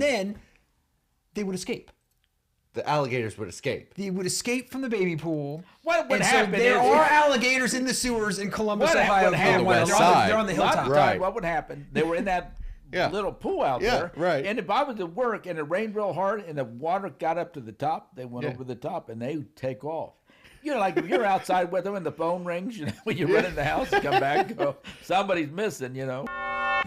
then they would escape. The alligators would escape. They would escape from the baby pool. What would happen? So there are alligators in the sewers in Columbus, Ohio. On the west side. They're on the hilltop. Right. What would happen? They were in that little pool out there. Right. And if I was at work and it rained real hard and the water got up to the top, they went over the top and they would take off. You know, like if you're outside with them and the phone rings, you know, when you run in the house and come back and go, somebody's missing, you know.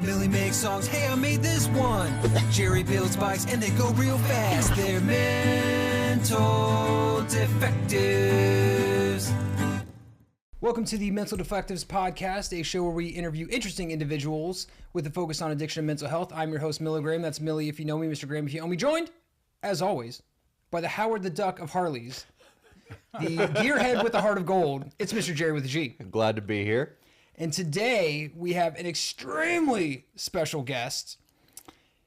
Millie makes songs, hey, I made this one. Jerry builds bikes and they go real fast. They're mental defectives. Welcome to the Mental Defectives Podcast, a show where we interview interesting individuals with a focus on addiction and mental health. I'm your host, Millie Graham. That's Millie if you know me, Mr. Graham if you know me. Joined, as always, by the Howard the Duck of Harleys, the gearhead with the heart of gold. It's Mr. Jerry with a G. Glad to be here. And today we have an extremely special guest.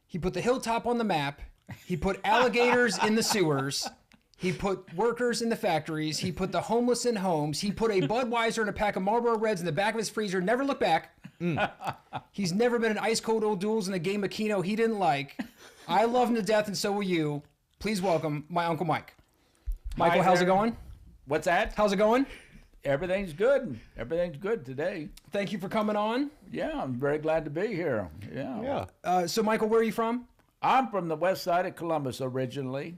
He put the hilltop on the map. He put alligators in the sewers. He put workers in the factories. He put the homeless in homes. He put a Budweiser and a pack of Marlboro Reds in the back of his freezer. Never looked back. He's never been in ice cold old duels in a game of Keno he didn't like. I love him to death, and so will you. Please welcome my Uncle Mike. Michael, how's it going? What's that? How's it going? Everything's good. Everything's good today. Thank you for coming on. Yeah, I'm very glad to be here. Yeah. So, Michael, where are you from? I'm from the west side of Columbus originally.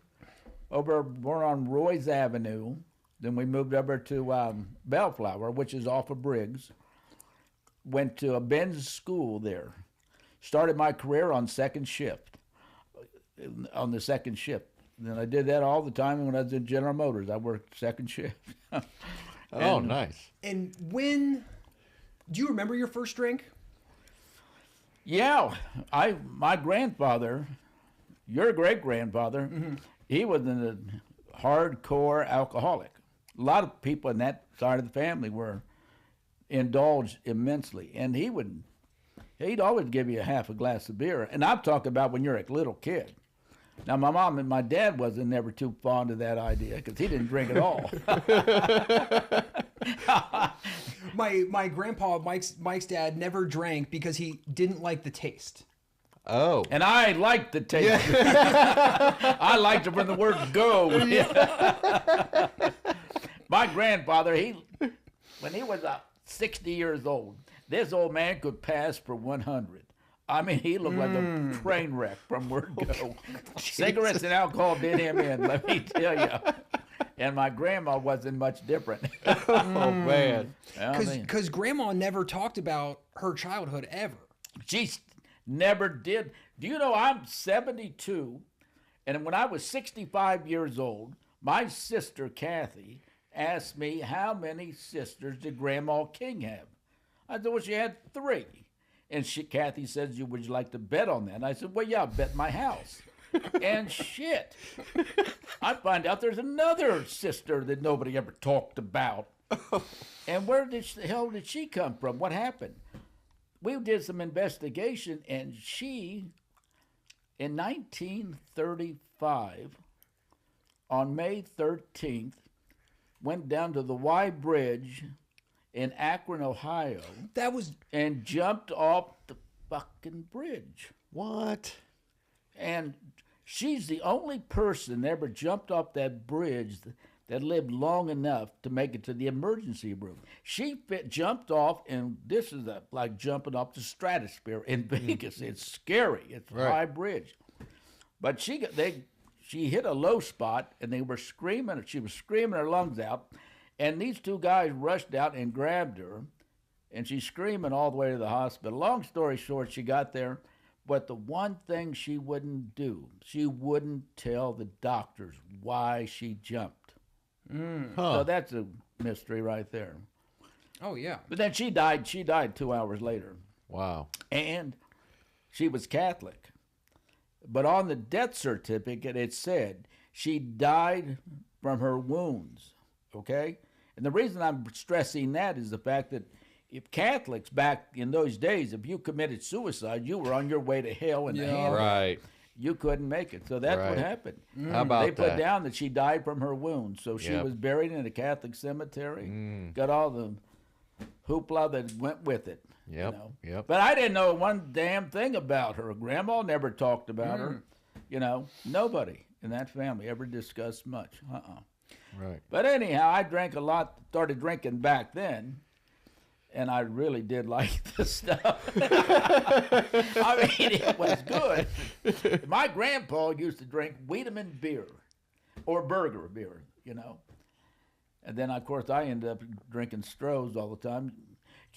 We're on Roy's Avenue. Then we moved over to Bellflower, which is off of Briggs. Went to a Ben's school there. Started my career on second shift. On the second shift. Then I did that all the time when I was in General Motors. I worked second shift. Oh, nice. And do you remember your first drink? Yeah, my grandfather, your great-grandfather, he was a hardcore alcoholic. A lot of people in that side of the family were indulged immensely, and he'd always give you a half a glass of beer. And I'm talking about when you're a little kid. Now, my mom and my dad wasn't never too fond of that idea because he didn't drink at all. My grandpa, Mike's dad, never drank because he didn't like the taste. Oh. And I liked the taste. Yeah. I liked it from the word go. My grandfather, when he was 60 years old, this old man could pass for 100. I mean, he looked like a train wreck from word go. Cigarettes and alcohol did him in, let me tell you. And my grandma wasn't much different. Oh, man. Because Grandma never talked about her childhood ever. She never did. Do you know I'm 72, and when I was 65 years old, my sister Kathy asked me how many sisters did Grandma King have. I said, well, she had 3. And Kathy says, would you like to bet on that? And I said, well, yeah, I'll bet my house. And shit, I find out there's another sister that nobody ever talked about. And where the hell did she come from? What happened? We did some investigation, and she, in 1935, on May 13th, went down to the Y Bridge in Akron, Ohio. And jumped off the fucking bridge. What? And she's the only person that ever jumped off that bridge that lived long enough to make it to the emergency room. She jumped off, and this is like jumping off the stratosphere in Vegas. It's scary. It's a high bridge. But she hit a low spot, and they were screaming. She was screaming her lungs out. And these 2 guys rushed out and grabbed her, and she's screaming all the way to the hospital. Long story short, she got there, but the one thing she wouldn't do, she wouldn't tell the doctors why she jumped. So that's a mystery right there. Oh, yeah. But then she died 2 hours later. Wow. And she was Catholic. But on the death certificate, it said she died from her wounds. Okay? And the reason I'm stressing that is the fact that if Catholics back in those days, if you committed suicide, you were on your way to hell in the hand. Right. You couldn't make it. So that's what happened. How about They put down that she died from her wounds. So she was buried in a Catholic cemetery. Got all the hoopla that went with it. Yep. You know? But I didn't know one damn thing about her. Grandma never talked about her. Nobody in that family ever discussed much. Right. But anyhow, I drank a lot, started drinking back then, and I really did like this stuff. I mean, it was good. My grandpa used to drink Wiedemann beer or Burger beer, And then, of course, I ended up drinking Stroh's all the time.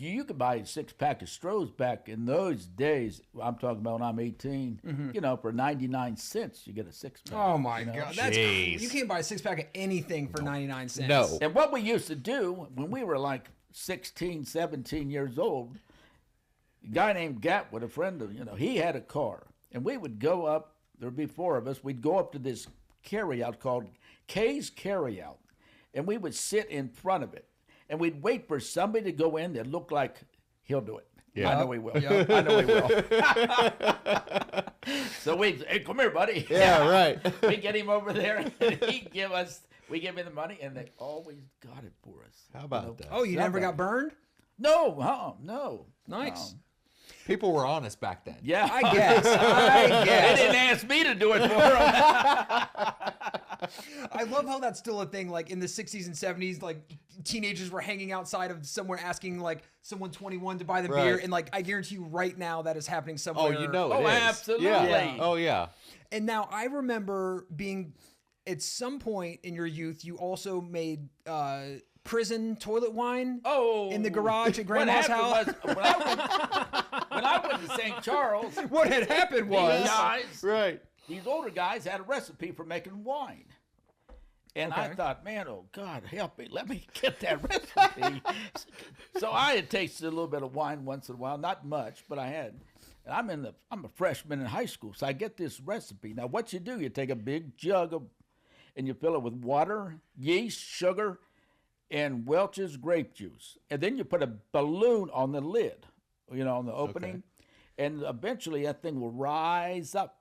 You could buy a 6-pack of Stroh's back in those days. I'm talking about when I'm 18. For 99 cents, you get a 6-pack. Oh, my God. That's Jeez. crazy. You can't buy a 6-pack of anything for 99 cents. No. And what we used to do when we were like 16, 17 years old, a guy named Gatwood, a friend of, he had a car. And we would go up, there'd be 4 of us, we'd go up to this carryout called Kay's Carryout. And we would sit in front of it. And we'd wait for somebody to go in that looked like he'll do it. Yeah. I know he will. Yep. I know he will. So we'd, hey, come here, buddy. Yeah, right. We get him over there, and we give him the money, and they always got it for us. How about that? Oh, you never got burned? No, no. Nice. People were honest back then. Yeah. I guess. They didn't ask me to do it for them. I love how that's still a thing. Like in the 60s and 70s, like teenagers were hanging outside of somewhere asking like someone 21 to buy the beer. And like I guarantee you right now that is happening somewhere. Oh, you know it Oh, is. absolutely. Yeah. Oh, yeah. And now I remember being at some point in your youth, you also made prison toilet wine in the garage at Grandma's house. When I went to St. Charles, What had happened was these older guys had a recipe for making wine. And I Okay. thought, man, oh God, help me. Let me get that recipe. So I had tasted a little bit of wine once in a while, not much, but I had. And I'm a freshman in high school, so I get this recipe. Now what you do, you take a big jug and you fill it with water, yeast, sugar, and Welch's grape juice. And then you put a balloon on the lid, on the opening. And eventually that thing will rise up.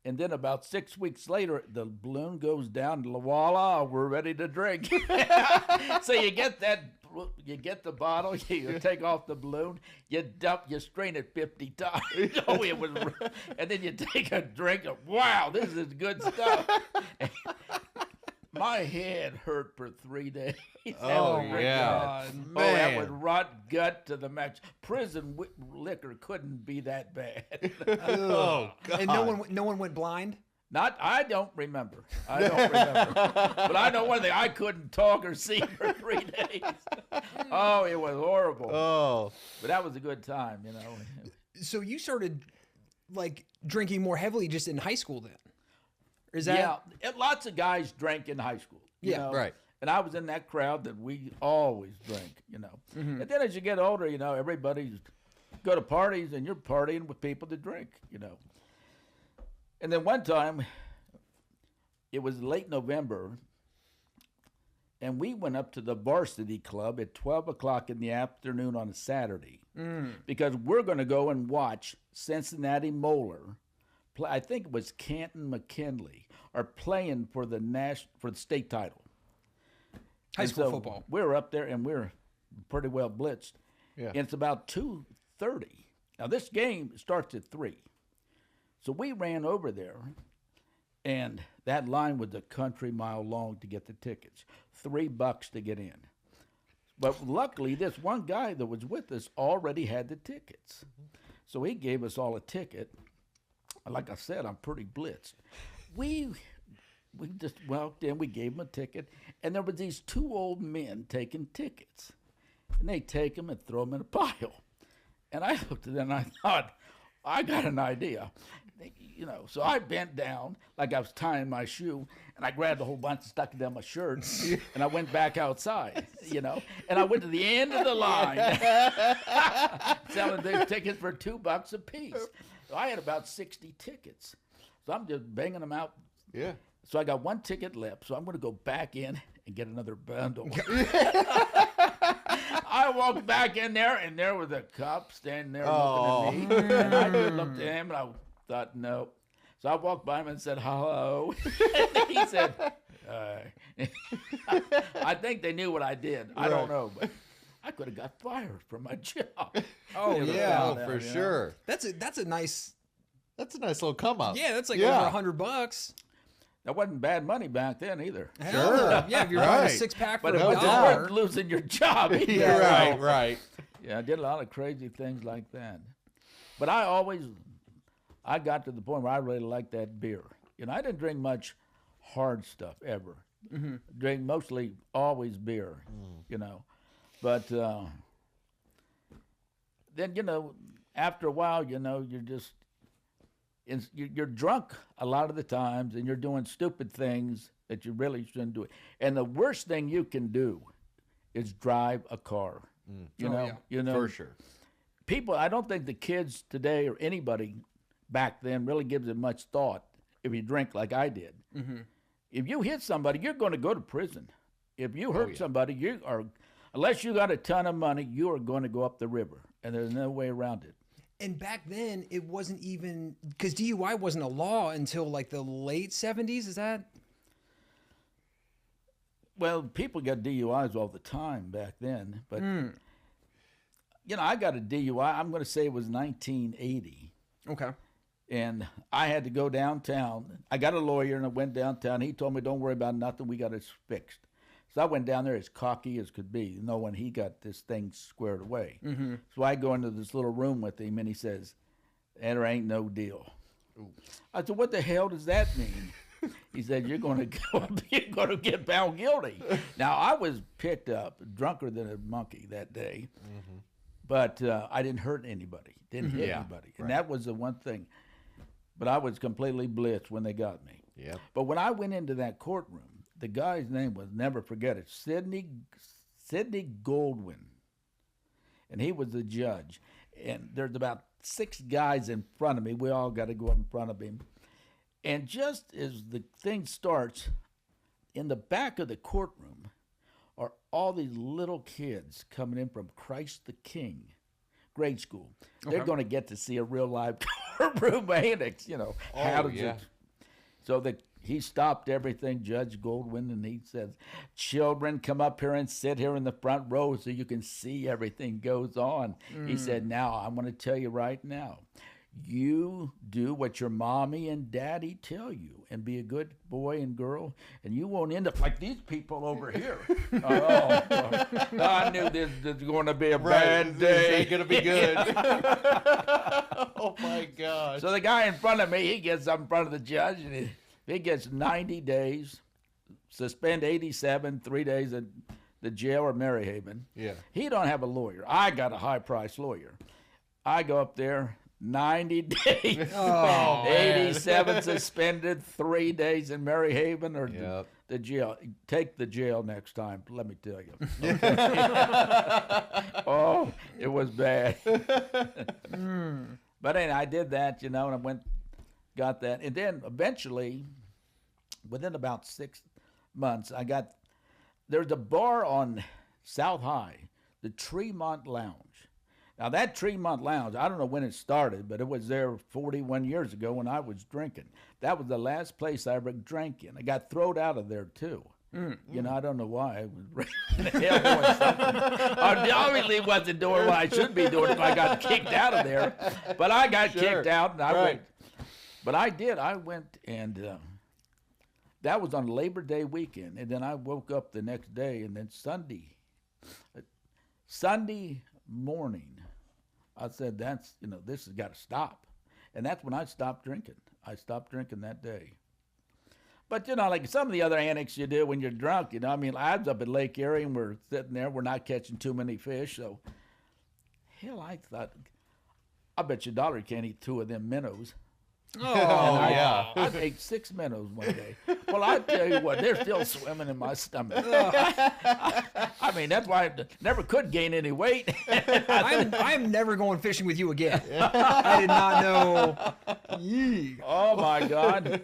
And then about 6 weeks later, the balloon goes down, and voila, we're ready to drink. So you get the bottle, you take off the balloon, you strain it 50 times. And then you take a drink, and wow, this is good stuff. My head hurt for 3 days. Oh, yeah. God. Oh, that would rot gut to the max. Prison liquor couldn't be that bad. Oh, God. And no one went blind? I don't remember. But I know one thing, I couldn't talk or see for 3 days. Oh, it was horrible. Oh. But that was a good time, So you started like drinking more heavily just in high school then? Is that Yeah, lots of guys drank in high school. you Yeah, know. right. And I was in that crowd that we always drank, And then as you get older, everybody's go to parties and you're partying with people that drink, And then one time, it was late November, and we went up to the varsity club at 12 o'clock in the afternoon on a Saturday because we're going to go and watch Cincinnati Moeller. I think it was Canton McKinley are playing for the state title. high And school so football? We're up there and we're pretty well blitzed. Yeah. And it's about 2:30. Now this game starts at 3. So we ran over there, and that line was a country mile long to get the tickets. $3 to get in. But luckily, this one guy that was with us already had the tickets. So he gave us all a ticket. Like I said, I'm pretty blitzed. We just walked in, we gave him a ticket, and there were these 2 old men taking tickets. And they take them and throw them in a pile. And I looked at them and I thought, I got an idea. So I bent down like I was tying my shoe, and I grabbed a whole bunch and stuck it down my shirt, and I went back outside, And I went to the end of the line, selling the tickets for $2 a piece. So I had about 60 tickets. So I'm just banging them out. Yeah. So I got 1 ticket left, so I'm going to go back in and get another bundle. I walked back in there, and there was a cop standing there looking at me. And I just looked at him, and I thought, no. So I walked by him and said, hello. And he said, I think they knew what I did. I don't know, but I could have got fired from my job. Oh, yeah. Oh, for sure. That's a nice That's a nice little come up. Yeah, that's like Yeah. over $100. That wasn't bad money back then either. Hell no. Yeah, if you're buying a Right. 6-pack for But a it was dollar. worth losing your job. either. Yeah, right, right. Yeah, I did a lot of crazy things like that. But I got to the point where I really liked that beer. You know, I didn't drink much hard stuff ever. Drink mostly always beer, you know. But then, you know, after a while, you know, you're drunk a lot of the times and you're doing stupid things that you really shouldn't do. And the worst thing you can do is drive a car. You know, For sure. people, I don't think the kids today or anybody back then really gives it much thought if you drink like I did. If you hit somebody, you're going to go to prison. If you hurt somebody, you are, unless you got a ton of money, you are going to go up the river, and there's no way around it. And back then, it wasn't even, because DUI wasn't a law until like the late 70s, is that? Well, people got DUIs all the time back then, but you know, I got a DUI. I'm going to say it was 1980, Okay. and I had to go downtown. I got a lawyer, and I went downtown. He told me, "Don't worry about nothing. We got it fixed." So I went down there as cocky as could be, knowing he got this thing squared away. So I go into this little room with him, and he says, "There ain't no deal." I said, "What the hell does that mean?" He said, you're going to get found guilty. Now, I was picked up drunker than a monkey that day, but I didn't hurt anybody, didn't hit anybody. And that was the one thing. But I was completely blitzed when they got me. Yeah. But when I went into that courtroom, the guy's name was, never forget it, Sidney Goldwyn. And he was the judge. And there's about 6 guys in front of me. We all got to go up in front of him. And just as the thing starts, in the back of the courtroom are all these little kids coming in from Christ the King, grade school. They're going to get to see a real live courtroom annex, you know. So he stopped everything, Judge Goldwyn, and he says, "Children, come up here and sit here in the front row so you can see everything goes on." He said, "Now, I'm going to tell you right now. You do what your mommy and daddy tell you and be a good boy and girl, and you won't end up like these people over here." I knew this was going to be a bad day. This ain't going to be good. Oh, my gosh. So the guy in front of me, he gets up in front of the judge, and he gets 90 days, suspend 87, 3 days at the jail or Maryhaven. Yeah. He don't have a lawyer. I got a high-priced lawyer. I go up there, 90 days, 87 suspended, 3 days in Maryhaven or the jail. Take the jail next time, let me tell you. Oh, it was bad. But anyway, I did that, you know, and got that. And then eventually, within about 6 months, there's a bar on South High, the Tremont Lounge. Now, that Tremont Lounge, I don't know when it started, but it was there 41 years ago when I was drinking. That was the last place I ever drank in. I got thrown out of there, too. You know, I don't know why. I was in hell doing something. Obviously, it wasn't doing what I should be doing if I got kicked out of there. But I got kicked out, and I went. But I did. I went, and that was on Labor Day weekend. And then I woke up the next day, and then Sunday morning, I said, this has got to stop. And that's when I stopped drinking. I stopped drinking that day. But, you know, like some of the other antics you do when you're drunk, you know, I mean, I was up at Lake Erie and we're sitting there. We're not catching too many fish. So, hell, I thought, I bet you $1 can't eat 2 of them minnows. I ate 6 minnows one day. Well, I tell you what, they're still swimming in my stomach. I mean, that's why I never could gain any weight. I'm never going fishing with you again. I did not know. Oh my God!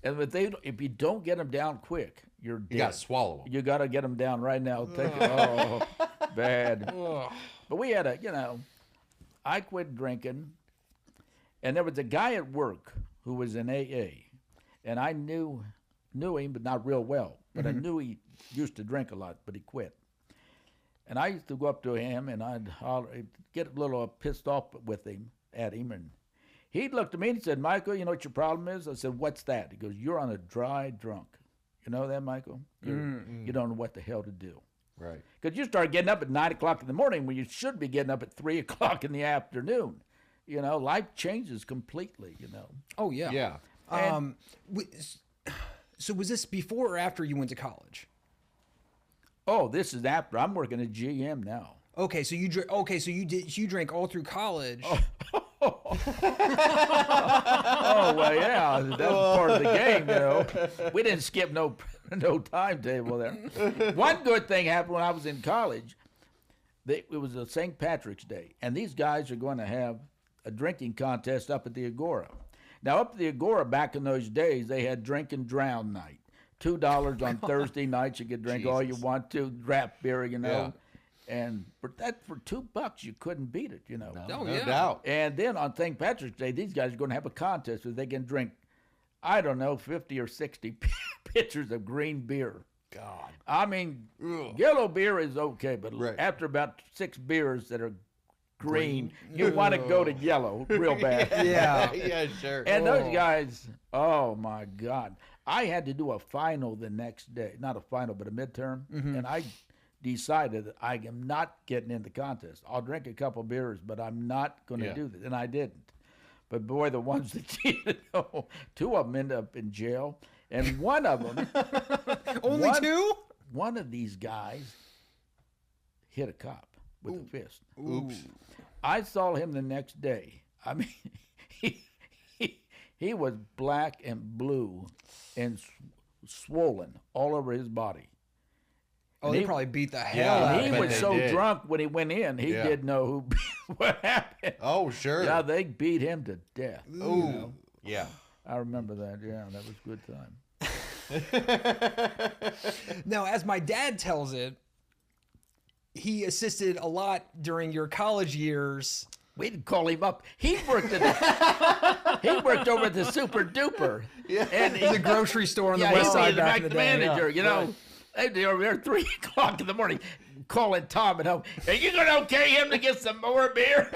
And if you don't get them down quick, you're dead. You got to swallow them. You got to get them down right now. Take it. Oh, bad. But we had I quit drinking. And there was a guy at work who was in AA, and I knew him, but not real well. But I knew he used to drink a lot, but he quit. And I used to go up to him, and I'd holler, get a little pissed off at him, and He looked at me and he said, Michael, you know what your problem is? I said, what's that? He goes, you're on a dry drunk. You know that, Michael? You don't know what the hell to do. Right. Because you start getting up at 9 o'clock in the morning when you should be getting up at 3 o'clock in the afternoon. You know, life changes completely, you know. Oh, yeah. Yeah. So was this before or after you went to college? Oh, this is after. I'm working at GM now. Okay, so you drank all through college. Oh, well, yeah, that was part of the game, you know. We didn't skip no timetable there. One good thing happened when I was in college. It was a St. Patrick's Day, and these guys are going to have a drinking contest up at the Agora. Now, up at the Agora back in those days, they had drink and drown night. $2 on Thursday nights, you could drink all you want to, draft beer, you know. Yeah. And for $2, you couldn't beat it, you know. No doubt. And then on St. Patrick's Day, these guys are going to have a contest where they can drink, I don't know, 50 or 60 pitchers of green beer. God. I mean, yellow beer is okay, but Right. after about 6 beers that are green, you want to go to yellow real bad. Yeah. Yeah, sure. And those guys, oh my God. I had to do a final the next day. Not a final, but a midterm. And I decided that I am not getting in the contest. I'll drink a couple beers, but I'm not going to do this. And I didn't. But boy, the ones that cheated, 2 of them ended up in jail. And one of them. Only 2? One of these guys hit a cop with a fist. Oops. I saw him the next day. I mean, he was black and blue and swollen all over his body. Oh, And they he- probably beat the Yeah, hell out I of He him. was they so did. drunk when he went in, he Yeah. didn't know what happened. Oh, sure. Yeah, they beat him to death. Ooh. Yeah. I remember that. Yeah, that was a good time. Now, as my dad tells it, he assisted a lot during your college years. We didn't call him up. He worked over at the Super Duper. Yeah. And The grocery store on the yeah, west he side was back in the the day. manager, you know. They'd be over there 3 o'clock in the morning calling Tom at home. Are you going to okay him to get some more beer?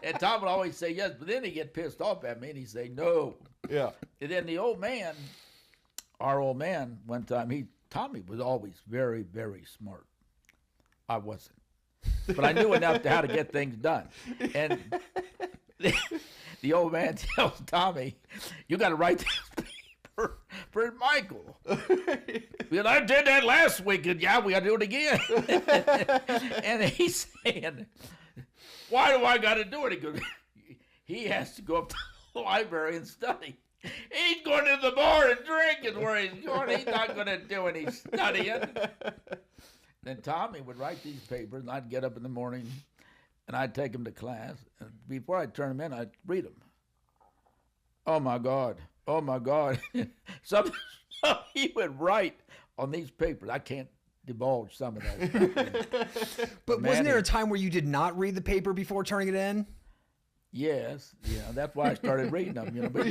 And Tom would always say yes, but then he'd get pissed off at me and he'd say no. Yeah. And then the old man, our old man, one time, Tommy was always very, very smart. I wasn't. But I knew enough to how to get things done. And the old man tells Tommy, you got to write this paper for Michael. Well, I did that last week, and yeah, we got to do it again. And he's saying, why do I got to do it? He goes, he has to go up to the library and study. He's going to the bar and drinking where he's going. He's not going to do any studying. Then Tommy would write these papers, and I'd get up in the morning, and I'd take them to class. And before I'd turn them in, I'd read them. Oh, my God. Oh, my God. Some he would write on these papers. I can't divulge some of that. But wasn't there a time where you did not read the paper before turning it in? Yes, yeah, that's why I started reading them. You know, but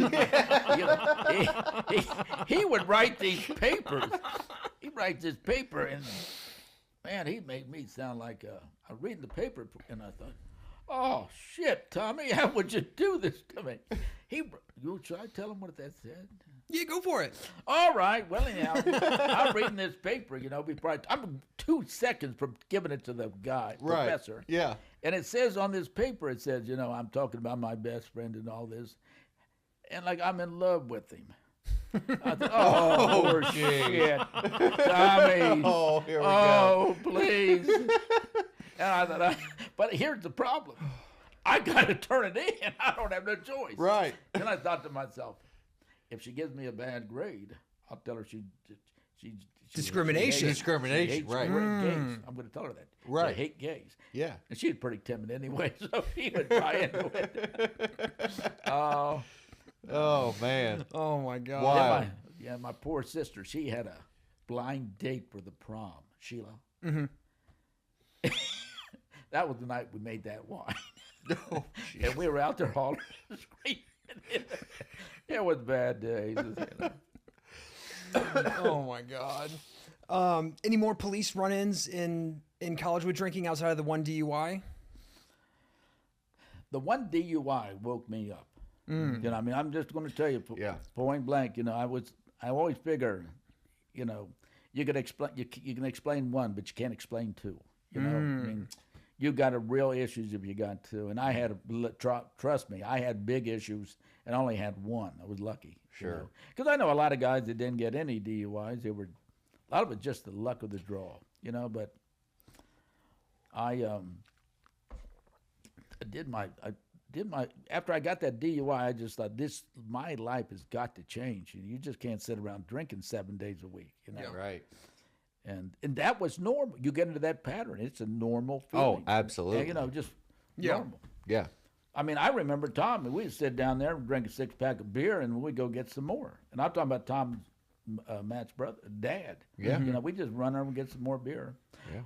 he would write these papers. He writes this paper, and man, he made me sound like I was reading the paper, and I thought, oh shit, Tommy, how would you do this to me? Should I tell him what that said? Yeah, go for it. All right. Well, anyhow, I'm reading this paper, you know, before I'm 2 seconds from giving it to the guy, Right. professor. Yeah. And it says on this paper, it says, you know, I'm talking about my best friend and all this. And like, I'm in love with him. I thought, oh, poor shit. Tommy. Oh, here we go. Oh, please. And I thought, but here's the problem. I got to turn it in. I don't have no choice. Right. Then I thought to myself, if she gives me a bad grade, I'll tell her she Discrimination. Discrimination, hates right. gays. I'm going to tell her that. Right. I hate gays. Yeah. And she's pretty timid anyway, so she would try into it. Oh, Oh, man. Oh my God. Wow. my poor sister, she had a blind date for the prom, Sheila. Mm-hmm. That was the night we made that wine. Oh, And we were out there all screaming. It was bad days. You know. Oh my God. Any more police run-ins in college with drinking outside of the one DUI? The one DUI woke me up. You know, I mean, I'm just going to tell you, point blank. You know, I always figure, you know, you can explain one, but you can't explain two. You know, I mean, you got a real issues if you got two, and I had trust me, I had big issues and only had one. I was lucky. Sure. Because I know a lot of guys that didn't get any DUIs. They were a lot of it just the luck of the draw. You know, but I did my after I got that DUI, I just thought my life has got to change. You just can't sit around drinking 7 days a week. You know, Yeah, right. And that was normal. You get into that pattern, it's a normal feeling. Oh, absolutely. And, you know, just normal. Yeah. I mean, I remember Tom. We'd sit down there and drink a 6-pack of beer, and we'd go get some more. And I'm talking about Tom's Matt's brother, dad. Yeah. You know, we just run over and get some more beer. Yeah.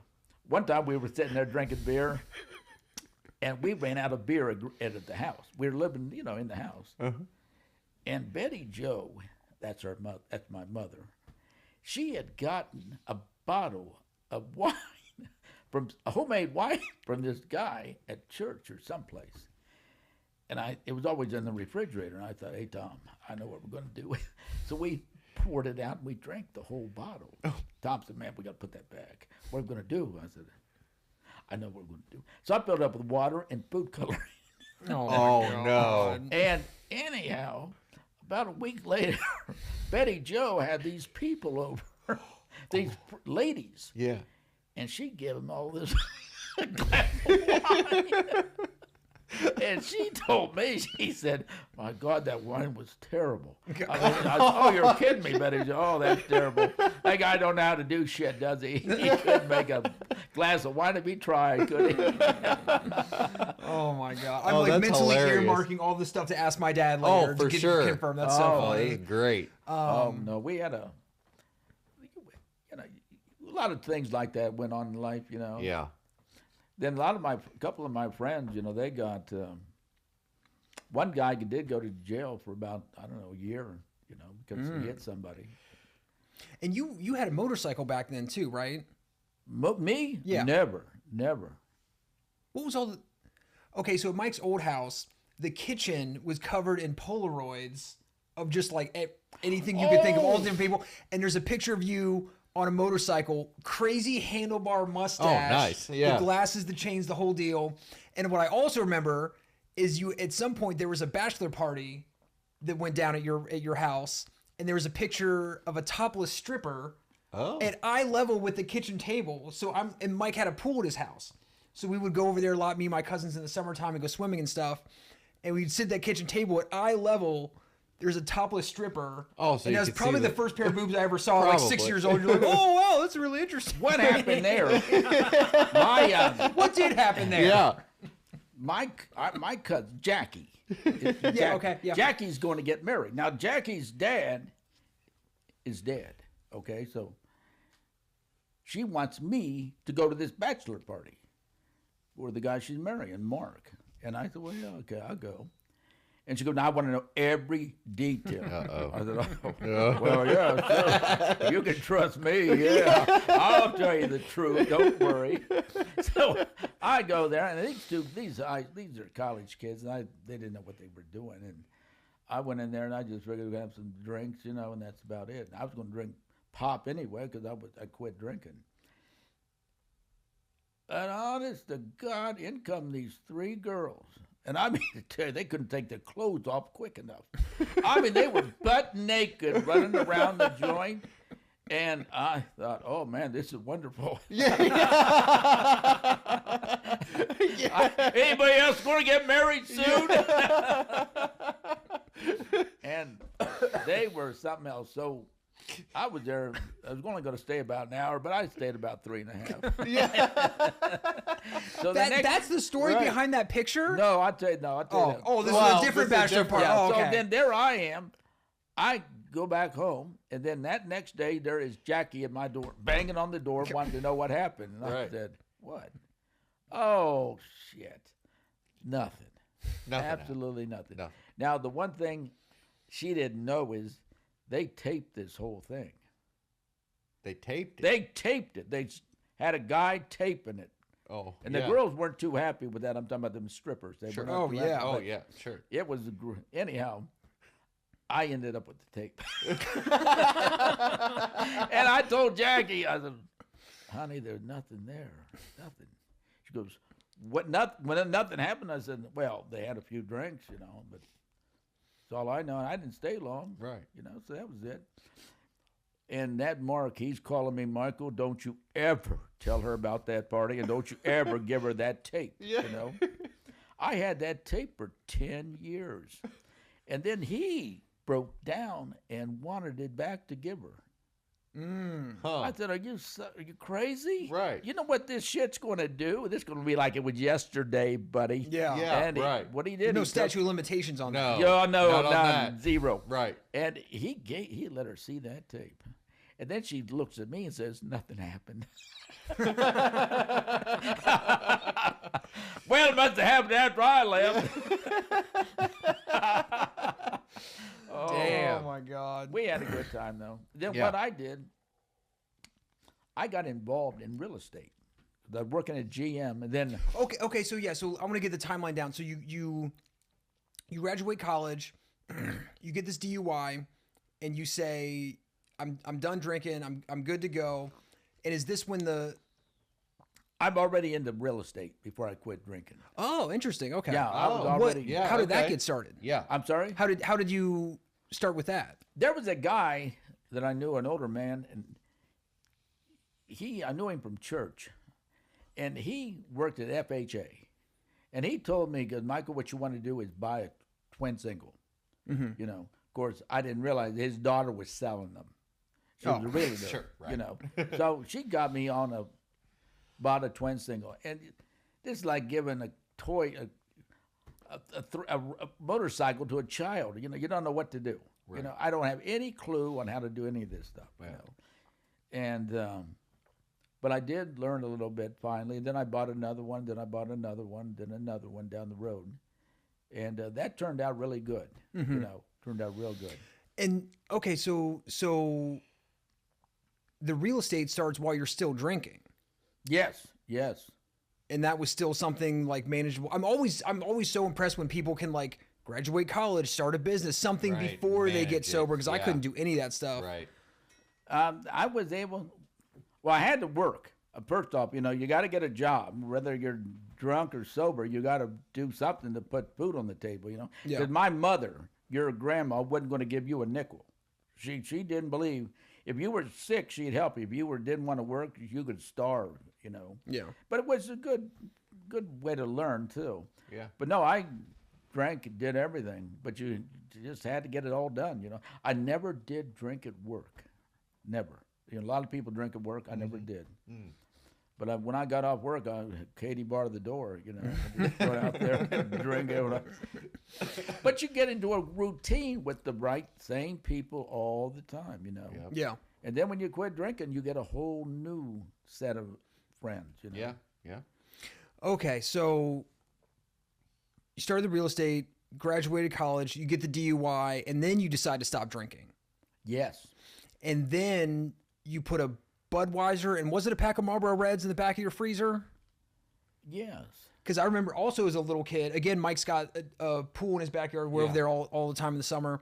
One time we were sitting there drinking beer, and we ran out of beer at the house. We were living, you know, in the house. And Betty Jo, that's my mother. She had gotten a bottle of wine, a homemade wine from this guy at church or someplace. And it was always in the refrigerator. And I thought, hey, Tom, I know what we're going to do. So we poured it out and we drank the whole bottle. Tom said, man, we got to put that back. What are we going to do? I said, I know what we're going to do. So I filled it up with water and food coloring. Oh no. And anyhow, about a week later, Betty Jo had these people over, these ladies. Yeah. And she gave them all this glass of wine. And she told me, she said, my God, that wine was terrible. I mean, oh, you're kidding me, Betty Jo. Oh, that's terrible. That guy don't know how to do shit, does he? He couldn't make a glass of wine if he tried, could he? Oh, my God. I'm that's mentally hilarious. earmarking all this stuff to ask my dad later. For to sure. confirm. That's so Oh, funny. it's great. No, we had a lot of things like that went on in life, you know. Yeah. Then a couple of my friends, you know, they got, one guy did go to jail for about, I don't know, a year, you know, because he hit somebody. And you had a motorcycle back then too, right? Me? Yeah. Never. What was all the... Okay, so at Mike's old house, the kitchen was covered in Polaroids of just like anything you could think of, all different people. And there's a picture of you on a motorcycle, crazy handlebar mustache. Oh, nice. Yeah. The glasses, the chains, the whole deal. And what I also remember is at some point there was a bachelor party that went down at your house, and there was a picture of a topless stripper at eye level with the kitchen table. So and Mike had a pool at his house. So we would go over there a lot, me and my cousins in the summertime, and go swimming and stuff. And we'd sit at that kitchen table at eye level. There's a topless stripper. Oh, so and you that's could probably see the the- first pair of boobs I ever saw. Like 6 years old. You're like, oh wow, that's really interesting. What happened there? What did happen there? Yeah. My cousin, Jackie. Yeah, okay, yeah. Jackie's going to get married. Now, Jackie's dad is dead, okay? So she wants me to go to this bachelor party for the guy she's marrying, Mark. And I said, well, yeah, okay, I'll go. And she goes, now I want to know every detail. Uh-oh. I said, oh, well, yeah, sure. You can trust me, yeah. I'll tell you the truth, don't worry. So I go there, and these are college kids, and they didn't know what they were doing. And I went in there, and I just figured we'd have some drinks, you know, and that's about it. And I was going to drink pop anyway, because I quit drinking. And honest to God, in come these 3 girls. And I mean to tell you, they couldn't take their clothes off quick enough. I mean, they were butt naked running around the joint. And I thought, oh, man, this is wonderful. Anybody else going to get married soon? And they were something else. So I was there. I was only going to stay about an hour, but I stayed about 3.5. Yeah. So That's the story Right. behind that picture? No, I'll tell you. Oh, this is Wow, a different this is bachelor different. party. Yeah, Oh, okay. so then there I am. I go back home, and then that next day there is Jackie at my door, banging on the door, wanting to know what happened. And I Right. said, what? Oh, shit. Nothing. Nothing Absolutely nothing. Nothing. Now, the one thing she didn't know is they taped this whole thing. They taped it. They taped it. They had a guy taping it. Oh, And the girls weren't too happy with that. I'm talking about them strippers. They Sure. were not Oh, too yeah. happy, Oh, but yeah, sure. It was anyhow. I ended up with the tape, and I told Jackie, I said, "Honey, there's nothing there, nothing." She goes, "What? When nothing happened?" I said, "Well, they had a few drinks, but that's all I know. And I didn't stay long, Right. So that was it." And that Mark, he's calling me, "Michael, don't you ever tell her about that party, and don't you ever give her that tape." Yeah. I had that tape for 10 years, and then he broke down and wanted it back to give her. Huh. I said, are you crazy? Right. You know what this shit's going to do? This is going to be like it was yesterday, buddy. Yeah. Yeah. And right. what he did, No he statute of limitations on that. No. Yeah, no, not on none, that. zero. Right. And he let her see that tape. And then she looks at me and says, nothing happened. Well, it must have happened after I left. Oh my God. We had a good time, though. Then Yeah. what I did, I got involved in real estate. I was working at GM, and then Okay. So yeah. So I want to get the timeline down. So you graduate college, you get this DUI, and you say, I'm done drinking. I'm good to go. And is this when I'm already into real estate before I quit drinking. Oh, interesting. Okay. Yeah, I was Oh, already. yeah. How did that okay. get started? Yeah. I'm sorry? How did you start with that? There was a guy that I knew, an older man, and I knew him from church, and he worked at FHA, and he told me, "Because Michael, what you want to do is buy a twin single." Of course, I didn't realize his daughter was selling them. She was a realtor, sure, right. So she got me bought a twin single, and this is like giving a toy, a motorcycle to a child. You don't know what to do. Right. I don't have any clue on how to do any of this stuff. Right. And but I did learn a little bit finally. Then I bought another one. Then I bought another one. Then another one down the road, and that turned out really good. Turned out real good. And okay, so the real estate starts while you're still drinking, Yes. and that was still something like manageable. I'm always so impressed when people can like graduate college, start a business, something Right, before they manage get it, sober, because I yeah. couldn't do any of that stuff. Right. I was able. Well, I had to work. First off, you got to get a job, whether you're drunk or sober. You got to do something to put food on the table. Yeah. Because my mother, your grandma, wasn't going to give you a nickel. She didn't believe if you were sick, she'd help you. If you didn't want to work, you could starve. Yeah. But it was a good way to learn too. Yeah. But no, I drank and did everything. But you just had to get it all done. I never did drink at work. Never. A lot of people drink at work. I never did. But when I got off work, Katie barred the door. I just go out there and drink it. But you get into a routine with the right same people all the time. Yep. Yeah. And then when you quit drinking, you get a whole new set of friends. Yeah. Yeah. Okay, so you started the real estate, graduated college, you get the DUI, and then you decide to stop drinking. Yes. And then you put a Budweiser, and was it a pack of Marlboro Reds in the back of your freezer? Yes. Because I remember also as a little kid, again, Mike's got a pool in his backyard. We're over there all the time in the summer.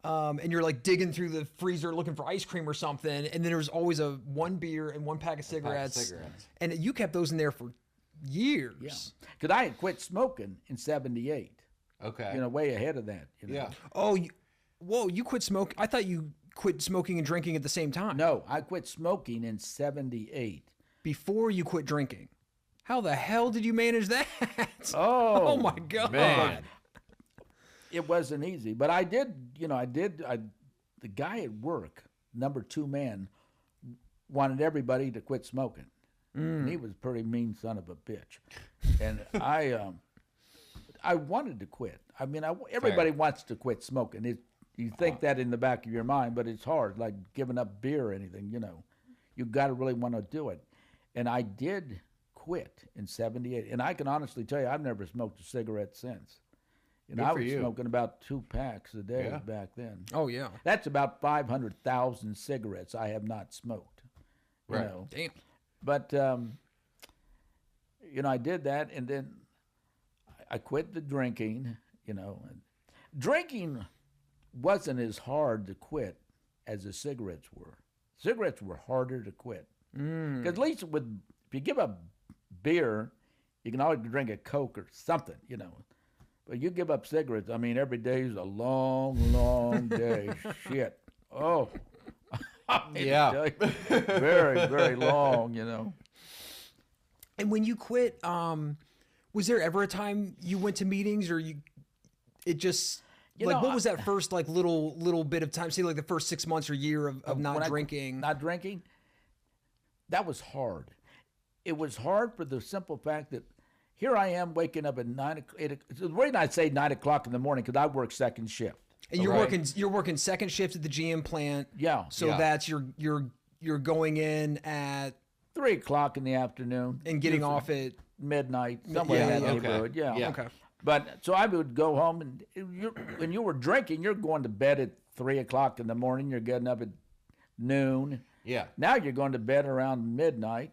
And you're like digging through the freezer looking for ice cream or something. And then there was always one beer and one pack of cigarettes. And you kept those in there for years. Yeah. Because I had quit smoking in 78. Okay. Way ahead of that. Yeah. Oh, you quit smoking. I thought you quit smoking and drinking at the same time. No, I quit smoking in 78. Before you quit drinking. How the hell did you manage that? Oh, Oh my God. Man. It wasn't easy, but I did. The guy at work, number 2 man, wanted everybody to quit smoking. And he was a pretty mean son of a bitch, and I wanted to quit. I mean, everybody wants to quit smoking. You think that in the back of your mind, but it's hard, like giving up beer or anything. You got to really want to do it, and I did quit in 78. And I can honestly tell you, I've never smoked a cigarette since. I was smoking about 2 packs a day back then. Oh, yeah. That's about 500,000 cigarettes I have not smoked. Right. Damn. But I did that, and then I quit the drinking. Drinking wasn't as hard to quit as the cigarettes were. Cigarettes were harder to quit. Because at least if you give up beer, you can always drink a Coke or something, But you give up cigarettes, every day is a long, long day. Shit. Oh. Yeah. Very, very long, And when you quit, was there ever a time you went to meetings or what was that first little bit of time? Say like the first 6 months or year of not drinking. Not drinking. That was hard. It was hard for the simple fact that here I am waking up at 9 o'clock. The reason I say 9 o'clock in the morning because I work second shift. And you're working second shift at the GM plant. Yeah. So that's you're going in at 3 o'clock in the afternoon and getting off at midnight, somewhere in that neighborhood. Okay. Yeah. Okay. But so I would go home, and when you were drinking, you're going to bed at 3 o'clock in the morning. You're getting up at noon. Yeah. Now you're going to bed around midnight,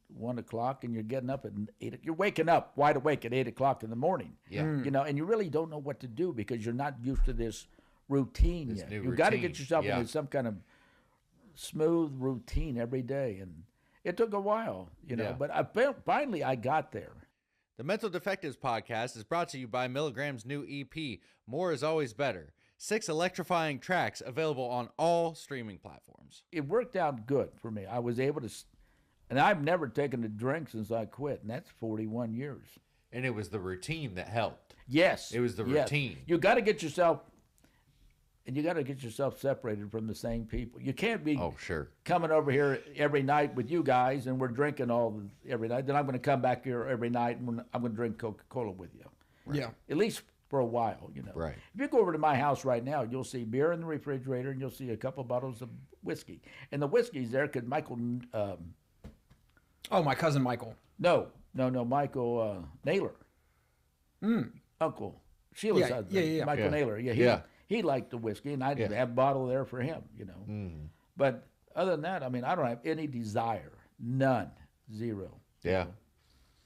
1 o'clock, and you're getting up at 8. You're waking up wide awake at 8 o'clock in the morning. Yeah. And you really don't know what to do because you're not used to this routine yet. You've got to get yourself into some kind of smooth routine every day, and it took a while, But finally I got there. The Mental Defectives Podcast is brought to you by Milligram's new EP, More is Always Better. 6 electrifying tracks available on all streaming platforms. It worked out good for me. I was able to, and I've never taken a drink since I quit, and that's 41 years. And it was the routine that helped. Yes. It was the routine. You got to get yourself separated from the same people. You can't be coming over here every night with you guys and we're drinking every night. Then I'm going to come back here every night and I'm going to drink Coca-Cola with you. Right. Yeah. At least for a while, Right. If you go over to my house right now, you'll see beer in the refrigerator and you'll see a couple bottles of whiskey. And the whiskey's there because Michael... my cousin Michael. No, Michael Naylor. Uncle Sheila's husband. Yeah. Michael Naylor. Yeah, he liked the whiskey, and I'd have a bottle there for him, But other than that, I don't have any desire. None. Zero. Yeah.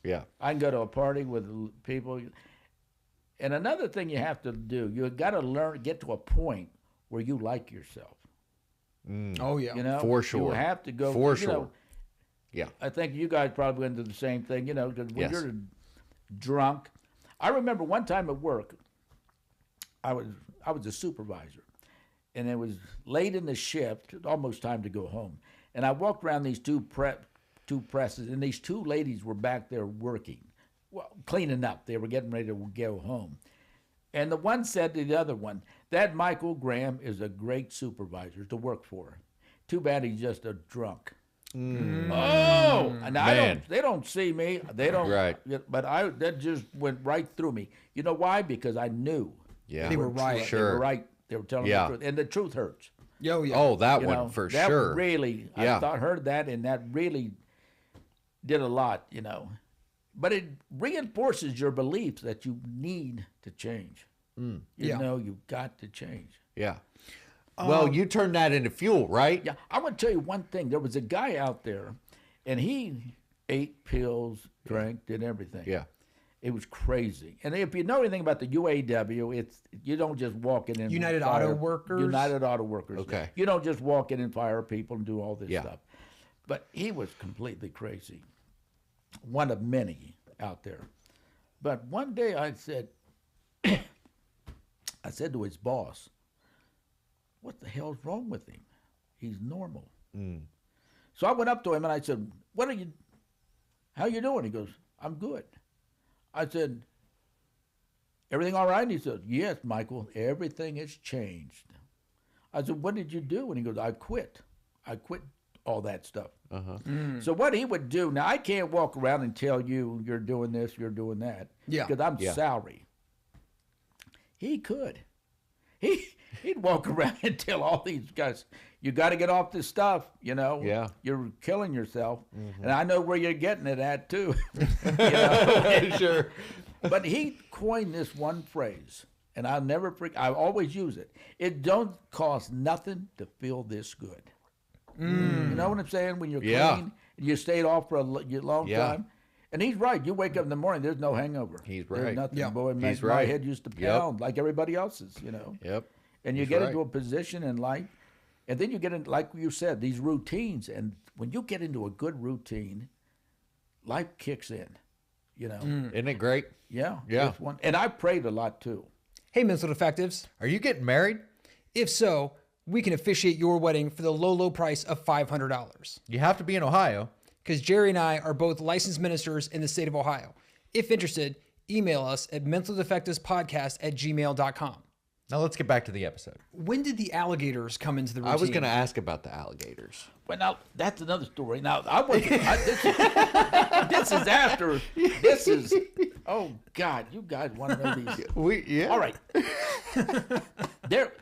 Yeah. I can go to a party with people. And another thing you have to do, you got to get to a point where you like yourself. Oh, yeah. For sure. You have to go. For sure. Yeah. I think you guys probably went into the same thing, because when you're drunk. I remember one time at work, I was a supervisor, and it was late in the shift, almost time to go home. And I walked around these two presses, and these two ladies were back there working, cleaning up. They were getting ready to go home. And the one said to the other one, that Michael Graham is a great supervisor to work for. Too bad he's just a drunk. Oh, and they don't see me. They don't. Right. But that just went right through me. You know why? Because I knew. Yeah. They were right. They were right. They were telling the truth, and the truth hurts. Yeah. Oh, that one for that sure. Really, I heard that, and that really did a lot. But it reinforces your beliefs that you need to change. You've got to change. Yeah. Well, you turned that into fuel, right? Yeah, I want to tell you one thing. There was a guy out there, and he ate pills, drank, did everything. Yeah. It was crazy. And if you know anything about the UAW, you don't just walk in and United fire. Auto Workers? United Auto Workers. Okay. You don't just walk in and fire people and do all this stuff. But he was completely crazy. One of many out there. But one day I said to his boss, what the hell's wrong with him? He's normal. So I went up to him and I said, how you doing? He goes, I'm good. I said, everything all right? And he said, yes, Michael, everything has changed. I said, what did you do? And he goes, I quit. I quit all that stuff. So what he would do, now I can't walk around and tell you you're doing this, you're doing that, because I'm salary. He could. He'd walk around and tell all these guys, you got to get off this stuff, Yeah. You're killing yourself. And I know where you're getting it at, too. Sure. But he coined this one phrase, and I'll never forget. I always use it. It don't cost nothing to feel this good. You know what I'm saying? When you're clean and you stayed off for a long time, And he's right. You wake up in the morning, there's no hangover. He's There's right. nothing. Yeah. Boy, He's my right. head used to Yep. pound like everybody else's, Yep. And you He's get right. into a position in life, and then you get into, like you said, these routines. And when you get into a good routine, life kicks in, Isn't it great? Yeah. Yeah. it's and I prayed a lot too. Hey, Mental Defectives. Are you getting married? If so, we can officiate your wedding for the low, low price of $500. You have to be in Ohio. Because Jerry and I are both licensed ministers in the state of Ohio. If interested, email us at mentaldefectivespodcast@gmail.com. Now let's get back to the episode. When did the alligators come into the routine? I was going to ask about the alligators. Well, now that's another story. Now this is after. This is. Oh God, you guys want to know these? All right.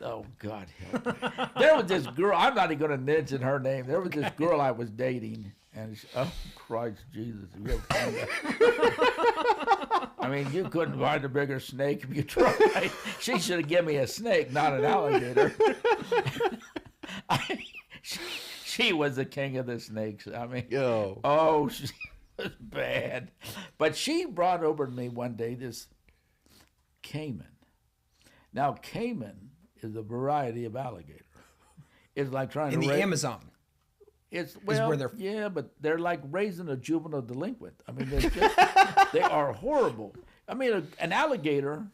Oh God, help me. There was this girl. I'm not even going to mention her name. There was this girl I was dating, and oh Christ Jesus, you ever find that? I mean, you couldn't find a bigger snake if you tried. She should have given me a snake, not an alligator. She was the king of the snakes. I mean, she was bad. But she brought over to me one day this caiman. Now, caiman is a variety of alligator. It's like trying in to the Amazon. It's where they're- yeah, but they're like raising a juvenile delinquent. I mean, they are horrible. I mean, an alligator,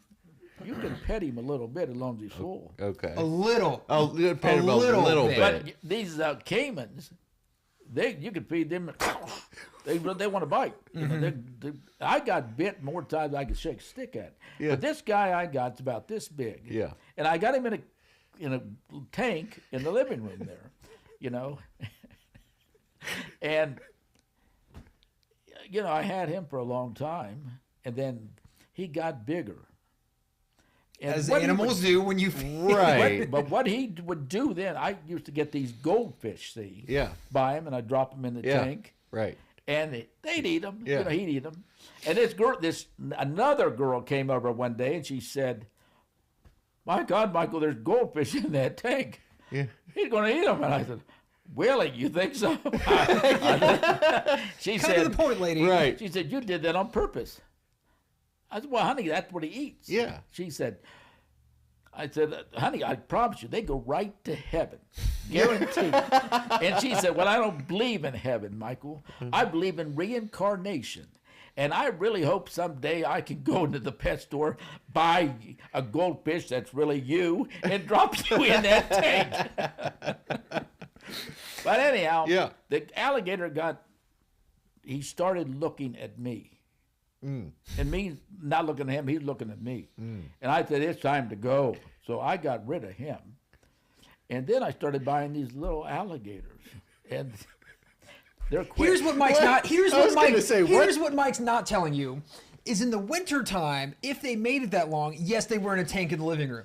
you can pet him a little bit as long as he's full. Okay. A little. Oh, you pay him a little little bit. bit. But these caimans, you could feed them. They want to bite. I got bit more times than I could shake a stick at. Yeah. But this guy I got's about this big. Yeah. And I got him in a tank in the living room there, and I had him for a long time, and then he got bigger. And As what he animals would- do when you feed. Right. But what he would do then, I used to get these goldfish, buy them, and I'd drop them in the tank, Right. and they'd eat them. Yeah. He'd eat them. And another girl came over one day, and she said, "My God, Michael, there's goldfish in that tank. Yeah. He's going to eat them." And I said, "Willie, you think so?" She Come said, to the point, lady. Right. She said, "You did that on purpose." I said, "Well, honey, that's what he eats." Yeah. I said, "Honey, I promise you, they go right to heaven, guaranteed." And she said, "Well, I don't believe in heaven, Michael. I believe in reincarnation. And I really hope someday I can go into the pet store, buy a goldfish that's really you, and drop you in that tank." But anyhow, the alligator he started looking at me. And me not looking at him, he's looking at me. And I said, "It's time to go." So I got rid of him. And then I started buying these little alligators. And they're quick. Here's what Mike's not. Here's I was what gonna Mike. say, Here's what Mike's not telling you is in the wintertime, if they made it that long, yes, they were in a tank in the living room.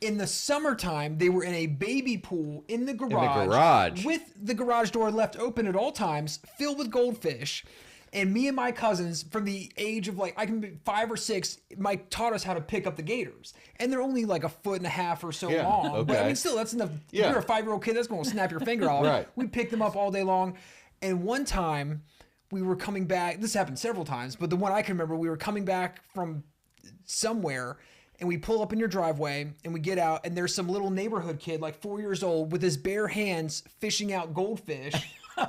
In the summertime, they were in a baby pool in the garage. With the garage door left open at all times, filled with goldfish. And me and my cousins, from the age of I can be 5 or 6, Mike taught us how to pick up the gators. And they're only like 1.5 feet or so long. Okay. But I mean, still, that's enough. Yeah. If you're a 5-year-old kid, that's going to snap your finger off. Right. We picked them up all day long. And one time, we were coming back. This happened several times, but the one I can remember, we were coming back from somewhere, and we pull up in your driveway, and we get out, and there's some little neighborhood kid, 4 years old, with his bare hands fishing out goldfish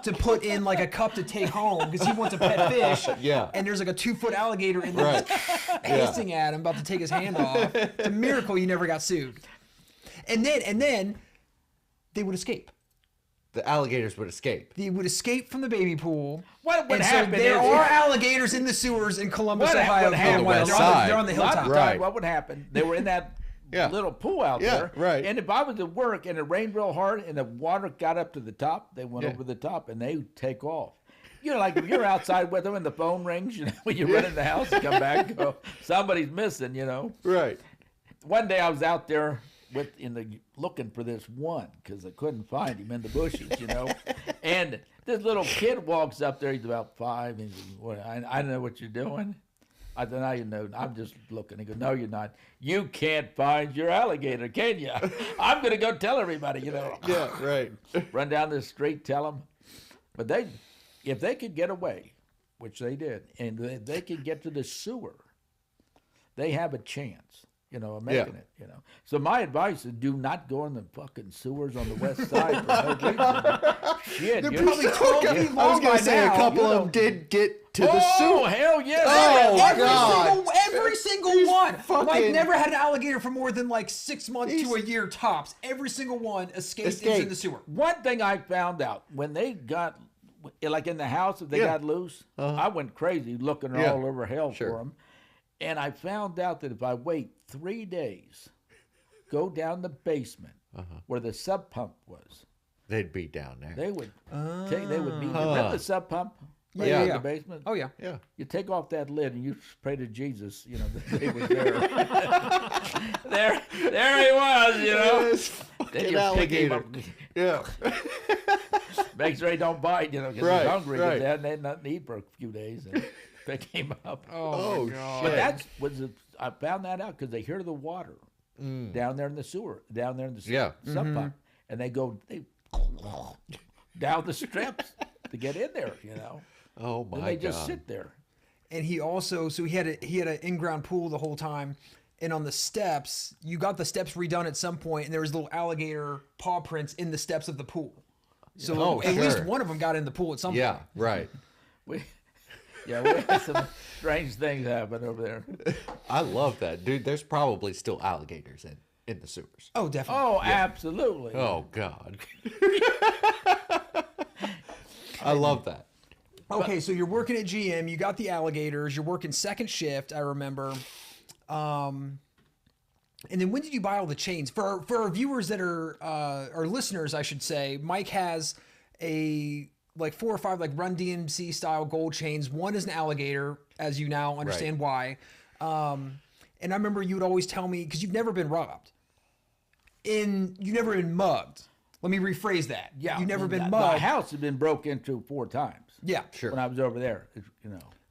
to put in a cup to take home because he wants a pet fish. Yeah. And there's a 2-foot alligator in there hissing at him, about to take his hand off. It's a miracle he never got sued. And then they would escape. The alligators would escape. They would escape from the baby pool. What would and happen so there is- are alligators in the sewers in Columbus, Ohio. would happen- They're on West side. they're on the A lot hilltop. of Right. times, what would happen? They were in that little pool out there. right. And if I was at work and it rained real hard and the water got up to the top, they went over the top and they would take off. If you're outside with them and the phone rings, when you run in the house and come back and go, somebody's missing, Right. One day I was out there looking for this one because I couldn't find him in the bushes, And this little kid walks up there. He's about 5. And he says, I don't know what you're doing. I said, "Now you know. I'm just looking." He goes, "No, you're not. You can't find your alligator, can you? I'm going to go tell everybody, Yeah, right. Run down the street, tell them. But if they could get away, which they did, and they can get to the sewer, they have a chance, of making it, So my advice is do not go in the fucking sewers on the west side for no reason. Shit, They're you probably 12 feet I was long going by to say now. a couple of them did get to the Oh, sewer. hell yeah. Oh, Every single one. Mike fucking- never had an alligator for more than like 6 months to a year tops. Every single one escaped into the sewer. One thing I found out, when they got, like in the house, if they got loose, I went crazy looking all over hell for them. And I found out that if I wait 3 days, go down the basement where the sub pump was, They'd be down there. they would be, remember the sub pump? Right Yeah, in yeah. the basement? Oh, yeah. Yeah. You take off that lid and you pray to Jesus, that they was there. there he was, This Then fucking you pick him alligator. up. Yeah. Make sure he don't bite, because Right, he's hungry, right. because they had nothing to eat for a few days. And pick him up. Oh, my God. But I found that out because they hear the water down there in the sewer, Yeah. sub pump, and they down the steps to get in there, Oh my And they God. just sit there. And he also, so he had an in-ground pool the whole time. And on the steps, you got the steps redone at some point, and there was little alligator paw prints in the steps of the pool. So Oh, at least sure. one of them got in the pool at some Yeah. point. Right. We had some strange things happen over there. I love that, dude. There's probably still alligators in the sewers. Oh, definitely. Oh, absolutely. Oh God. I love that. Okay, so you're working at GM. You got the alligators. You're working second shift, I remember. And then when did you buy all the chains? For our viewers that are our listeners, I should say, Mike has like 4 or 5 like Run DMC style gold chains. One is an alligator, as you now understand why. And I remember you would always tell me, because you've never been robbed. You've never been mugged. Let me rephrase that. Yeah, You've never been My mugged. house had been broke into 4 times. Yeah. Sure. When I was over there,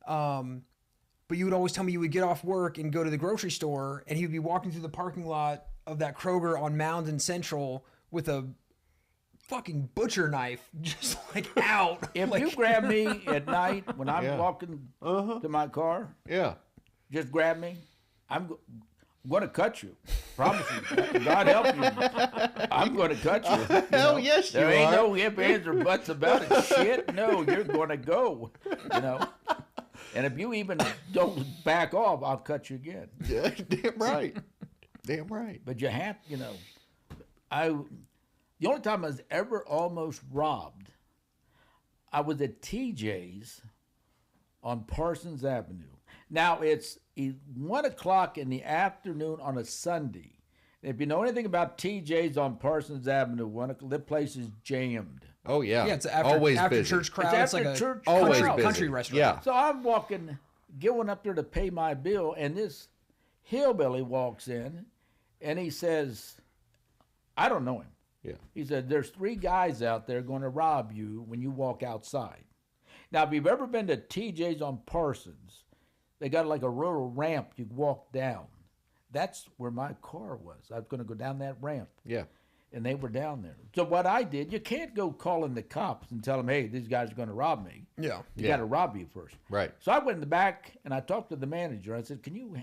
But you would always tell me you would get off work and go to the grocery store, and he would be walking through the parking lot of that Kroger on Mound and Central with a fucking butcher knife just like out. If like, you grab me at night when I'm walking to my car, Yeah. just grab me. I'm going to cut you. Promise you. God help you. I'm going to cut you. Hell yes, you There ain't are. no ifs, ands, or buts about it. Shit, no, you're going to go. And if you even don't back off, I'll cut you again. Yeah, damn right. Damn right. But you have, the only time I was ever almost robbed, I was at TJ's on Parsons Avenue. Now it's 1 o'clock in the afternoon on a Sunday. If you know anything about TJ's on Parsons Avenue, the place is jammed. Oh yeah. yeah, it's always after busy. church crowd. It's It's, like after a church Always crowd. busy. country restaurant. Yeah. So I'm going up there to pay my bill, and this hillbilly walks in, and he says, I don't know him. Yeah. He said, there's 3 guys out there going to rob you when you walk outside. Now, if you've ever been to TJ's on Parsons, they got like a little ramp you walk down. That's where my car was. I was going to go down that ramp, Yeah. and they were down there. So what I did, you can't go calling the cops and tell them, hey, these guys are going to rob me. Yeah. You Yeah. got to rob you first. Right. So I went in the back and I talked to the manager. I said, can you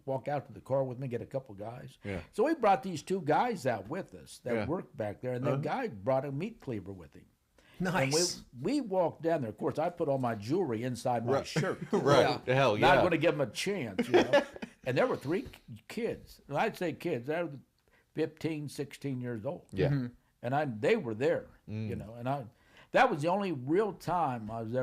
walk out to the car with me, get a couple guys? Yeah. So we brought these 2 guys out with us that Yeah. worked back there, and the guy brought a meat cleaver with him. Nice. And we walked down there. Of course, I put all my jewelry inside my shirt. Right. Hell yeah. Not going to give them a chance, And there were 3 kids. And I'd say kids. They were 15, 16 years old. Yeah. And they were there, And that was the only real time I was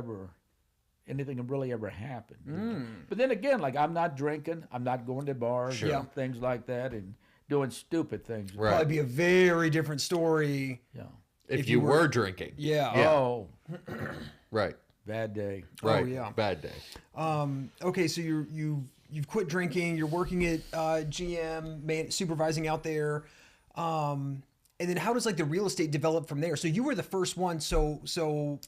anything really ever happened. But then again, like I'm not drinking, I'm not going to bars, and things like that, and doing stupid things. Right. Probably be a very different story. Yeah. If you were drinking. Yeah. Oh, Right. bad day. Right. yeah. Bad day. Okay, so you've quit drinking. You're working at GM, supervising out there. And then how does like the real estate develop from there? So you were the first one. So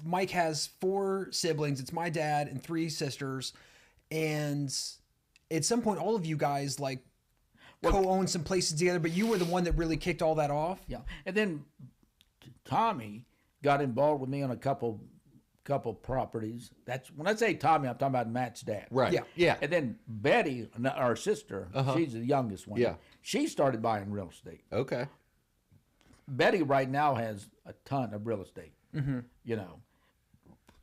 Mike has 4 siblings. It's my dad and 3 sisters. And at some point, all of you guys like co-own some places together, but you were the one that really kicked all that off. Yeah. And then Tommy got involved with me on a couple couple properties. That's when I say Tommy, I'm talking about Matt's dad. Right. Yeah. Yeah. And then Betty, our sister, she's the youngest one. Yeah. She started buying real estate. Okay. Betty right now has a ton of real estate. You know,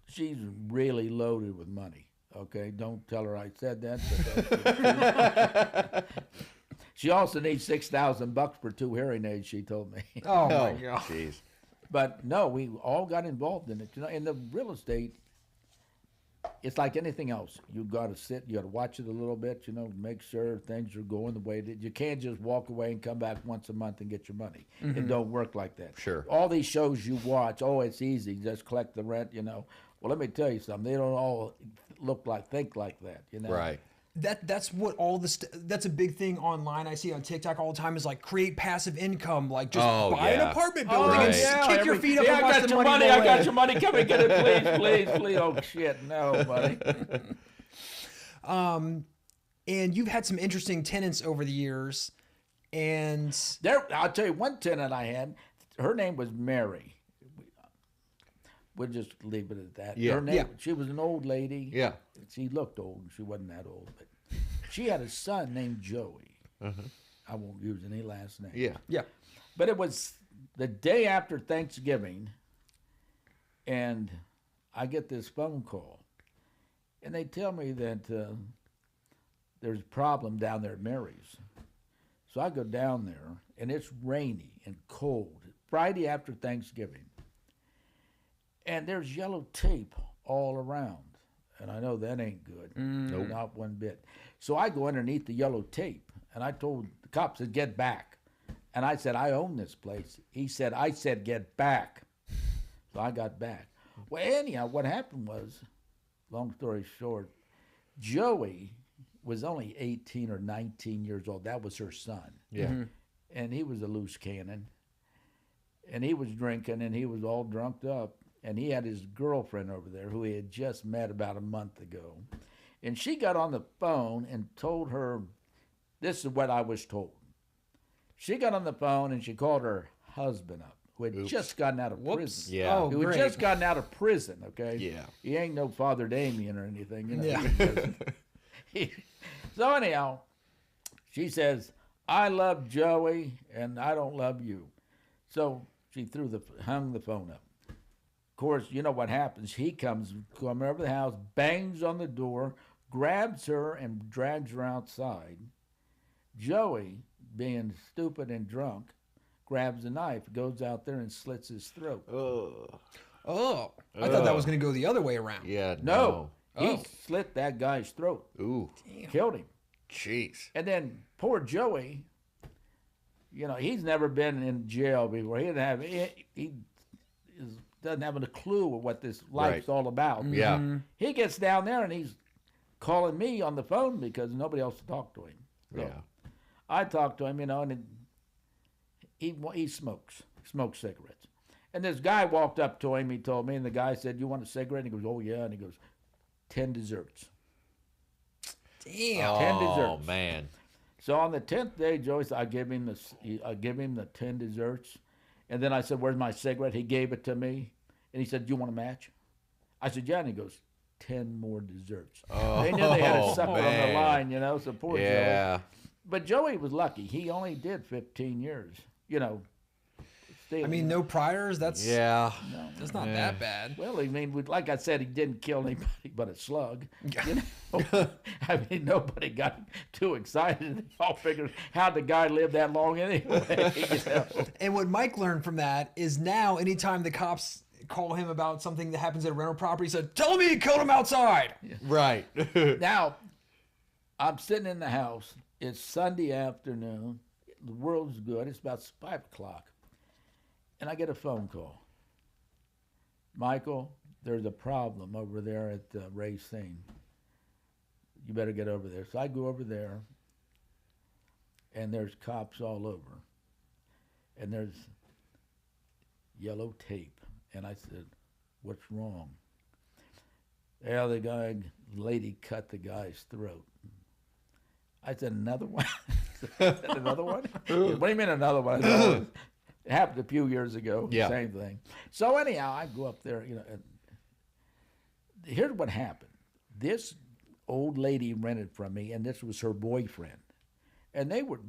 she's really loaded with money. Okay, don't tell her I said that. But she also needs $6,000 for 2 hearing aids. She told me. Oh, my Oh, God. jeez. But no, we all got involved in it. You know, in the real estate, it's like anything else. You got to sit, you got to watch it a little bit. You know, make sure things are going the way that you can't just walk away and come back once a month and get your money. It don't work like that. Sure. All these shows you watch, oh, it's easy, just collect the rent. You know. Well, let me tell you something. They don't all think like that. You know. Right. That's what all this. That's a big thing online. I see on TikTok all the time is like create passive income, like just buy an apartment building and Right. kick your feet up and I watch got the your money money. roll I got in. your money. Come and get it, please. Oh shit, no, buddy. And you've had some interesting tenants over the years, and I'll tell you one tenant I had. Her name was Mary. We'll just leave it at that. Yeah. Her name. Yeah. She was an old lady. Yeah. She looked old. She wasn't that old, but she had a son named Joey. I won't use any last name. Yeah. yeah, But it was the day after Thanksgiving, and I get this phone call, and they tell me that there's a problem down there at Mary's. So I go down there, and it's rainy and cold. Friday after Thanksgiving. And there's yellow tape all around. And I know that ain't good. Nope. Not one bit. So I go underneath the yellow tape, and I told the cops to get back. And I said, I own this place. He said, I said, get back. So I got back. Well, anyhow, what happened was, long story short, Joey was only 18 or 19 years old. That was her son. Yeah. And he was a loose cannon. And he was drinking, and he was all drunked up. And he had his girlfriend over there who he had just met about a month ago. And she got on the phone and told her, this is what I was told. She got on the phone and she called her husband up, who had just gotten out of prison. Yeah. Oh, Who had great. just gotten out of prison, okay? Yeah. He ain't no Father Damien or anything, you know. Yeah. So anyhow, she says, I love Joey and I don't love you. So she hung the phone up. Of course, you know what happens. He comes over the house, bangs on the door, grabs her and drags her outside. Joey, being stupid and drunk, grabs a knife, goes out there and slits his throat. Oh, I thought that was going to go the other way around. Yeah. No, he Oh. slit that guy's throat, Ooh. killed him. Jeez. And then poor Joey, you know, he's never been in jail before. He doesn't have a clue of what this life's Right. all about. Yeah. He gets down there and he's calling me on the phone because nobody else to talk to him. So Yeah. I talked to him, you know, and he smokes cigarettes. And this guy walked up to him, he told me, and the guy said, you want a cigarette? And he goes, oh, yeah. And he goes, 10 desserts. Damn. 10 Oh desserts. man. So on the 10th day, Joey said, I give him the 10 desserts. And then I said, where's my cigarette? He gave it to me. And he said, do you want a match? I said, yeah. And he goes, 10 more desserts. Oh, They knew they had a supper on the man. line, you know, so poor Joey. Yeah. But Joey was lucky. He only did 15 years, you know. I mean, no priors. That's Yeah. That's not Yeah. that bad. Well, I mean, like I said, he didn't kill anybody but a slug. You know? I mean, nobody got too excited. They all figured, how'd the guy live that long anyway? You know? And what Mike learned from that is now, anytime the cops call him about something that happens at a rental property, he said, "Tell me you killed him outside." Right. Now, I'm sitting in the house. It's Sunday afternoon. The world's good. It's about 5 o'clock. And I get a phone call. Michael, there's a problem over there at Racine. You better get over there. So I go over there, and there's cops all over. And there's yellow tape. And I said, what's wrong? Yeah, the lady cut the guy's throat. I said, another one? Another one? What do you mean another one? It happened a few years ago. Yeah. Same thing. So anyhow, I go up there, you know, here's what happened. This old lady rented from me, and this was her boyfriend. And they were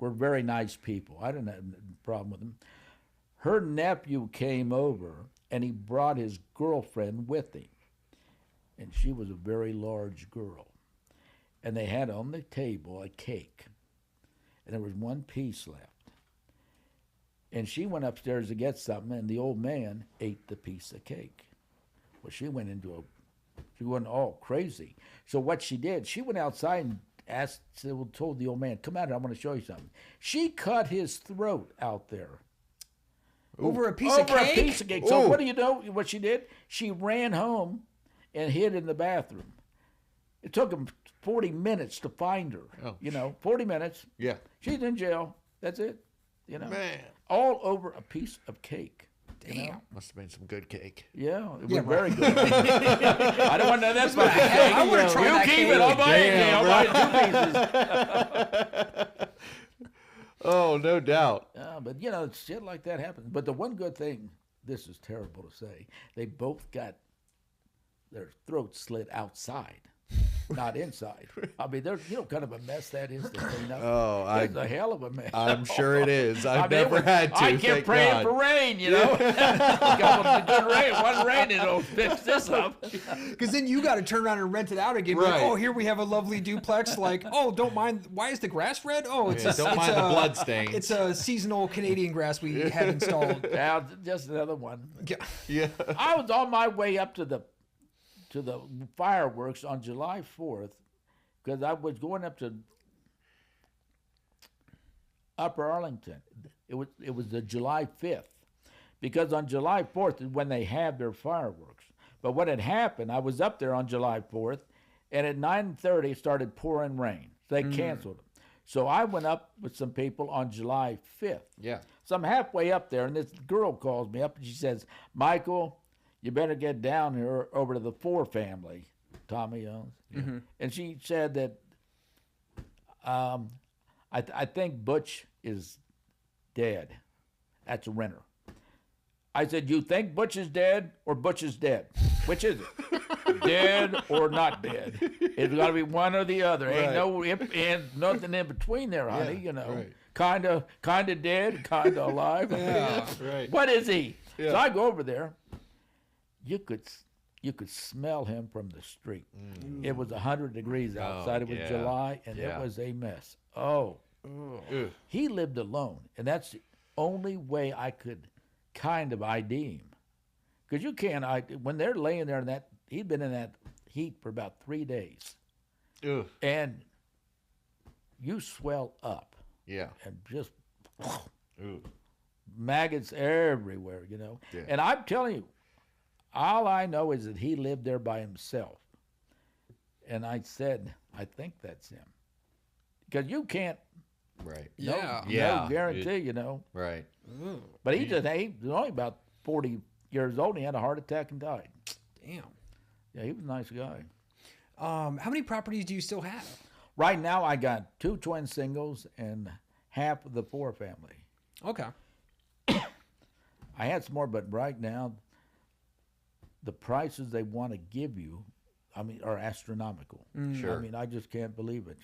very nice people. I didn't have a problem with them. Her nephew came over, and he brought his girlfriend with him. And she was a very large girl. And they had on the table a cake. And there was one piece left. And she went upstairs to get something, and the old man ate the piece of cake. Well, she went all crazy. So what she did, she went outside and told the old man, come out here, I want to show you something. She cut his throat out there. Over a piece of cake? Over a piece of cake. So what do you know what she did? She ran home and hid in the bathroom. It took him 40 minutes to find her. Oh. 40 minutes. Yeah. She's in jail. That's it. Man. All over a piece of cake. Damn. Must have been some good cake. Yeah, it was very good. I don't want to know that about cake. I want to try that keep cake. it. I'll buy 2 pieces. Oh, no doubt. But, shit like that happens. But the one good thing, this is terrible to say, they both got their throats slit outside, not inside. I mean, there's kind of a mess that is to clean up. Oh, it's a hell of a mess. I'm sure it is. I've never had to. I kept praying God. for rain, Got good rain. One rain, it'll fix this up. Because then you got to turn around and rent it out again. Right. Like, oh, here we have a lovely duplex. Like, oh, don't mind. Why is the grass red? Oh, Don't mind the blood stains. It's a seasonal Canadian grass we have installed. Now, just another one. Yeah. I was on my way up to the fireworks on July 4th because I was going up to Upper Arlington. It was the July 5th because on July 4th is when they have their fireworks. But what had happened, I was up there on July 4th, and at 9:30 it started pouring rain. So they canceled them. So I went up with some people on July 5th. Yeah. So I'm halfway up there, and this girl calls me up, and she says, Michael, you better get down here over to the Four family, Tommy owns. Mm-hmm. And she said that I think Butch is dead. That's a renter. I said, you think Butch is dead or Butch is dead? Which is it? Dead or not dead? It's got to be one or the other. Right. Ain't no and nothing in between there, honey. Right. Kind of dead, kind of alive. Yeah, right. What is he? Yeah. So I go over there. You could smell him from the street. It was 100 degrees outside. It was July, and it was a mess. Oh. He lived alone, and that's the only way I could kind of ID him. Because you can't, when they're laying there in that, he'd been in that heat for about 3 days. Ugh. And you swell up. Yeah. And just Ooh. maggots everywhere, Yeah. And I'm telling you, all I know is that he lived there by himself. And I said, I think that's him. Because you can't, Right. Yeah. no guarantee, Right. But he was only about 40 years old, and he had a heart attack and died. Damn. Yeah, he was a nice guy. How many properties do you still have? Right now, I got 2 twin singles and half of the Four family. Okay. I had some more, but right now, the prices they want to give you, are astronomical. Sure. I just can't believe it,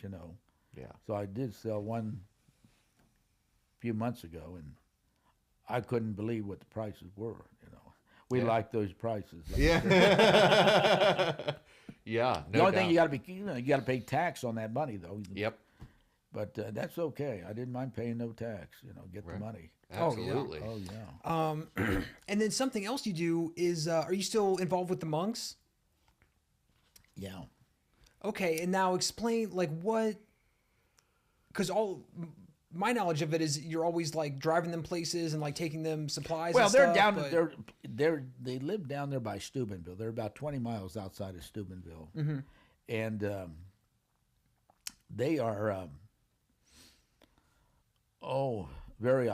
Yeah. So I did sell one a few months ago, and I couldn't believe what the prices were, We like those prices. Yeah. Yeah. The only thing you got to be, you got to pay tax on that money, though. Yep. But that's okay. I didn't mind paying no tax. Get the money. Absolutely. Oh yeah. And then something else you do is, are you still involved with the monks? Yeah. Okay, and now explain what, because my knowledge of it is you're always driving them places and taking them supplies. Well, and they're stuff, down. They live down there by Steubenville. They're about 20 miles outside of Steubenville, and they are very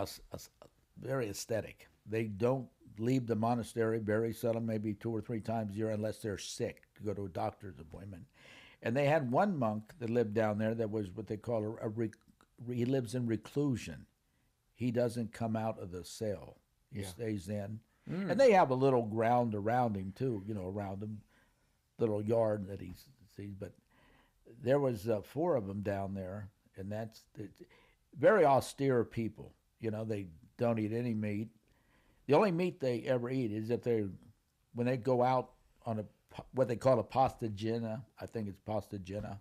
aesthetic. They don't leave the monastery very seldom, maybe 2 or 3 times a year, unless they're sick to go to a doctor's appointment. And they had one monk that lived down there that was what they call he lives in reclusion. He doesn't come out of the cell. He stays in. And they have a little ground around him, too, around him. little yard that he sees. But there was 4 of them down there, and that's very austere people. You know, they don't eat any meat. The only meat they ever eat is when they go out on what they call a pastagina. I think it's pastagina.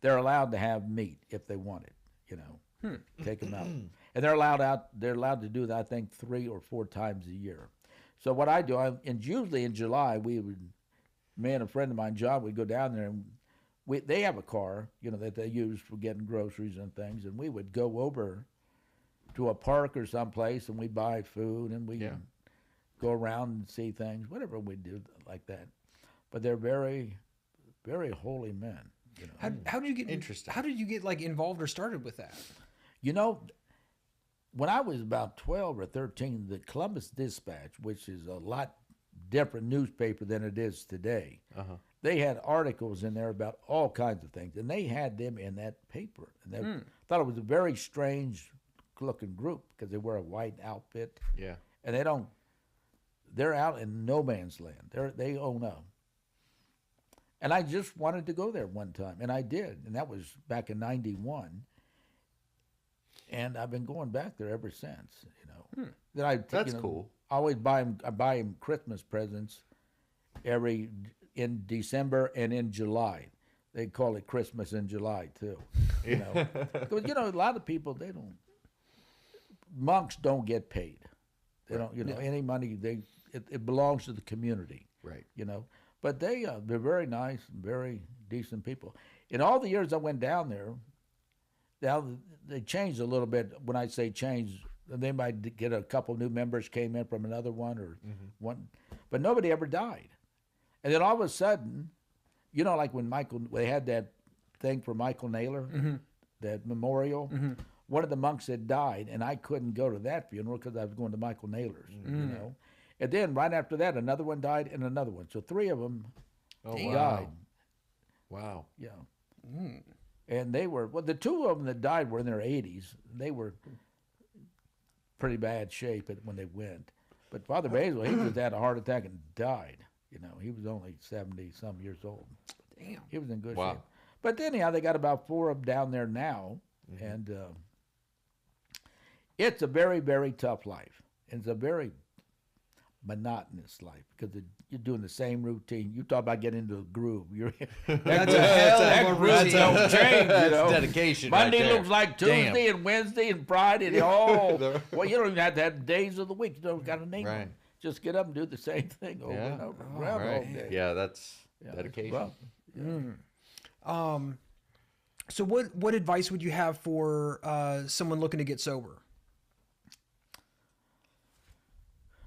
They're allowed to have meat if they want it. You know, take them out, and they're allowed to do that. I think 3 or 4 times a year. So what I do, and usually in July, me and a friend of mine, John, would go down there, and they have a car, you know, that they use for getting groceries and things, and we would go over to a park or someplace, and we'd buy food, and we go around and see things, whatever we do like that. But they're very, very holy men. You know? How did you get Interesting. How did you get like involved or started with that? You know, when I was about 12 or 13, the Columbus Dispatch, which is a lot different newspaper than it is today, they had articles in there about all kinds of things, and they had them in that paper. And they thought it was a very strange-looking group because they wear a white outfit. Yeah. And they're out in no man's land. They own up. And I just wanted to go there one time, and I did, and that was back in '91. And I've been going back there ever since. You know, That's cool. I always buy him Christmas presents in December and in July. They call it Christmas in July too. You know, because a lot of people monks don't get paid. They don't, any money. It belongs to the community. Right. You know, but they're very nice, very decent people. In all the years I went down there, now they changed a little bit. When I say change, they might get a couple new members came in from another one or one, but nobody ever died. And then all of a sudden, like when they had that thing for Michael Naylor, that memorial. One of the monks had died, and I couldn't go to that funeral because I was going to Michael Naylor's. And then right after that, another one died, and another one. So 3 of them died. Wow. Yeah. And they were, the 2 of them that died were in their 80s. They were pretty bad shape when they went. But Father Basil, he just had a heart attack and died. He was only 70-some years old. Damn. He was in good Wow. shape. But anyhow, they got about 4 of them down there now. And it's a very, very tough life. It's a very monotonous life because you're doing the same routine. You talk about getting into a groove. That's a hell of a routine. Don't change. That's dedication. Monday right there. looks like Tuesday and Wednesday and Friday. And well, you don't even have to have days of the week. You don't got to name them. Just get up and do the same thing over and over. Groundhog Day. Yeah, that's dedication. Well, So what advice would you have for someone looking to get sober?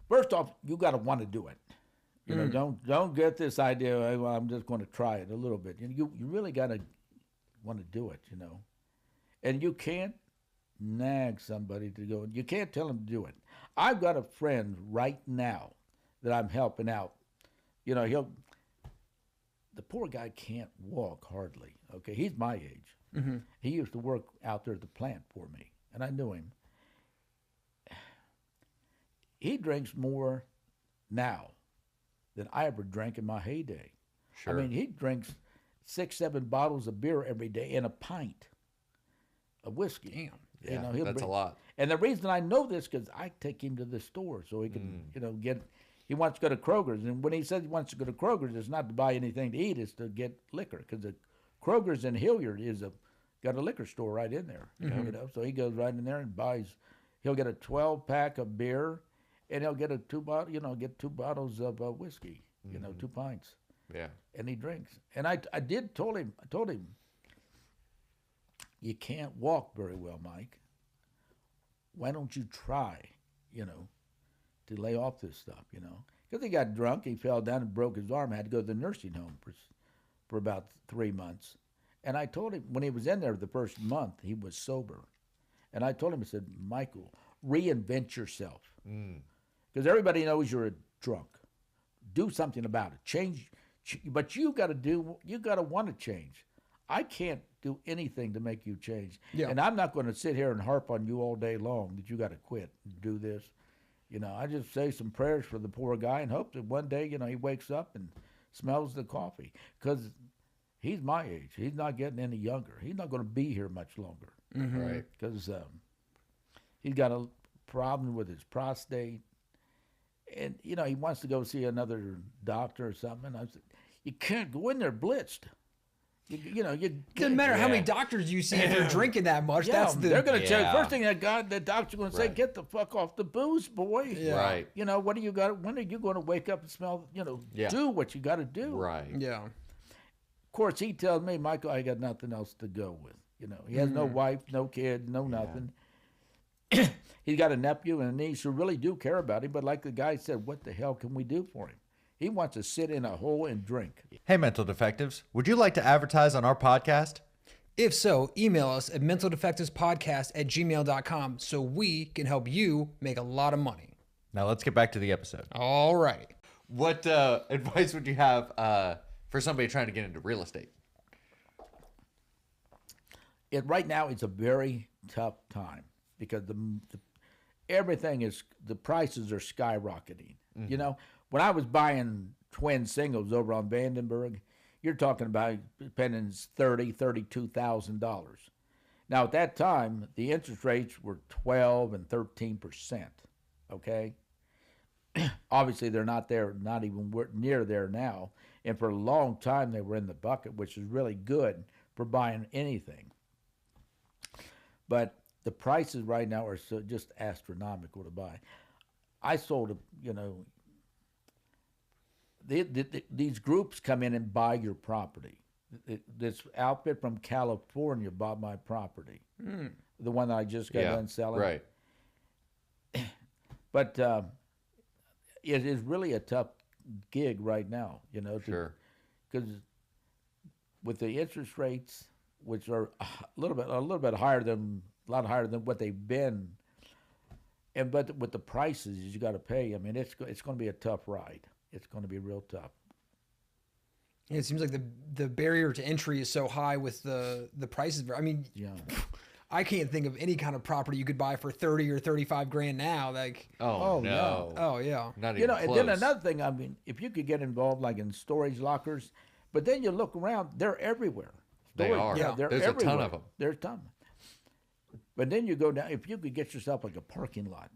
First off, you got to want to do it. Don't get this idea. Well, I'm just going to try it a little bit. You really got to want to do it. And you can't nag somebody to go. You can't tell them to do it. I've got a friend right now that I'm helping out. The poor guy can't walk hardly. Okay, he's my age. He used to work out there at the plant for me, and I knew him. He drinks more now than I ever drank in my heyday. Sure. I mean, he drinks 6-7 bottles of beer every day and a pint of whiskey. Damn. Yeah, that's a lot. And the reason I know this because I take him to the store so he can, get. He wants to go to Kroger's, and when he says he wants to go to Kroger's, it's not to buy anything to eat; it's to get liquor because the Kroger's in Hilliard got a liquor store right in there. So he goes right in there and buys. He'll get a 12-pack of beer. And he'll get get 2 bottles of whiskey, 2 pints. Yeah. And he drinks. And I told him, you can't walk very well, Mike. Why don't you try, to lay off this stuff, Because he got drunk, he fell down and broke his arm, had to go to the nursing home for about 3 months. And I told him, when he was in there the first month, he was sober. And I told him, I said, Michael, reinvent yourself. Because everybody knows you're a drunk. Do something about it. Change, but you got to want to change. I can't do anything to make you change. Yeah. And I'm not going to sit here and harp on you all day long that you got to quit and do this. I just say some prayers for the poor guy and hope that one day, he wakes up and smells the coffee. Because he's my age. He's not getting any younger. He's not going to be here much longer. Right. Because he's got a problem with his prostate. And, you know, he wants to go see another doctor or something. I said, you can't go in there blitzed. You Doesn't matter how many doctors you see if you're drinking that much. Yeah, they're going to tell you, Yeah. first thing the doctor's going to say, Right. get the fuck off the booze, boy. Yeah. Right. You know, what do you got? When are you going to wake up and smell, Yeah. do what you got to do? Right. Yeah. Of course, he tells me, Michael, I got nothing else to go with. You know, he has no wife, no kid, no nothing. He's got a nephew and a niece who really do care about him, but like the guy said, what the hell can we do for him? He wants to sit in a hole and drink. Hey, Mental Defectives, would you like to advertise on our podcast? If so, email us at mentaldefectivespodcast@gmail.com so we can help you make a lot of money. Now let's get back to the episode. All right. What advice would you have for somebody trying to get into real estate? Right now, it's a very tough time because everything is, the prices are skyrocketing. You know, when I was buying twin singles over on Vandenberg, you're talking about spending $32,000. Now, at that time, the interest rates were 12 and 13%, okay? Obviously, they're not there, not even near there now. And for a long time, they were in the bucket, which is really good for buying anything. But the prices right now are so just astronomical to buy. I sold, these groups come in and buy your property. This outfit from California bought my property, the one that I just got done selling. Right. But it is really a tough gig right now, Sure. because with the interest rates, which are a lot higher than what they've been, but with the prices you got to pay, I mean, it's going to be a tough ride. It's going to be real tough. It seems like the barrier to entry is so high with the prices. I mean, Yeah. I can't think of any kind of property you could buy for 30 or 35 grand now. Like, Oh, Oh, no. oh yeah, Not even And close. then another thing, I mean, if you could get involved like in storage lockers, but then you look around, they're everywhere. They are. Yeah. They're There's a ton everywhere. of them. There's a ton. But then you go down, if you could get yourself like a parking lot,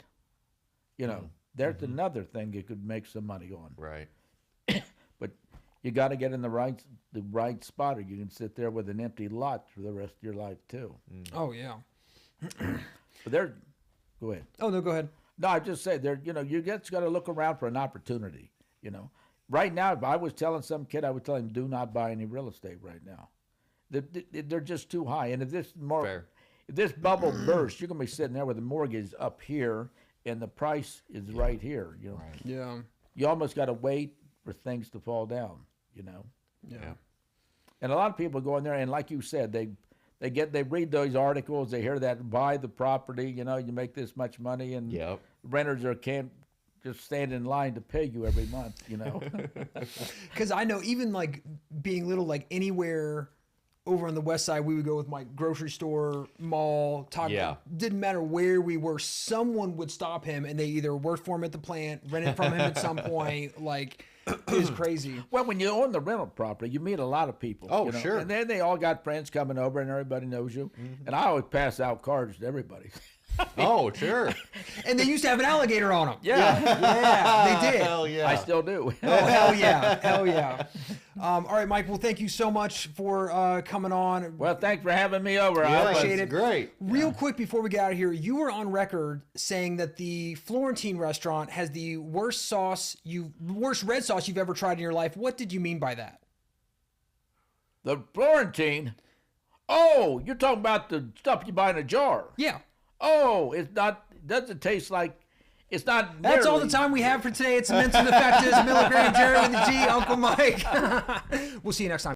there's another thing you could make some money on. Right. But you got to get in the right spot, or you can sit there with an empty lot for the rest of your life too. oh yeah. But go ahead. Oh no, go ahead. No, I just say you just got to look around for an opportunity. Right now, if I was telling some kid, I would tell him, do not buy any real estate right now. They're just too high. And if this bubble bursts, you're gonna be sitting there with the mortgage up here, and the price is right here. Right. Yeah. You almost got to wait for things to fall down. Yeah. And a lot of people go in there, and like you said, they read those articles, they hear that buy the property, you make this much money, and Yep. renters can't just stand in line to pay you every month, Because I know even like being little, like anywhere over on the west side, we would go with my grocery store, mall, Taco. Yeah. Didn't matter where we were, someone would stop him, and they either worked for him at the plant, rented from him at some point. Like, it was crazy. Well, when you own the rental property, you meet a lot of people. Oh, sure. And then they all got friends coming over, and everybody knows you. And I always pass out cards to everybody. Oh, sure. And they used to have an alligator on them. Yeah, Yeah, they did. Hell yeah. I still do. Oh, hell yeah. Hell yeah. All right, Mike. Well, thank you so much for coming on. Well, thanks for having me over. Yeah, I appreciate that's it. great. Real quick before we get out of here, you were on record saying that the Florentine restaurant has the worst red sauce you've ever tried in your life. What did you mean by that? The Florentine. Oh, you're talking about the stuff you buy in a jar. Yeah. Oh, it's not. Doesn't taste like. It's not. That's all the nearly- time we have for today. It's Mental Defectives, Milligram, Jerry with the G, Uncle Mike. We'll see you next time.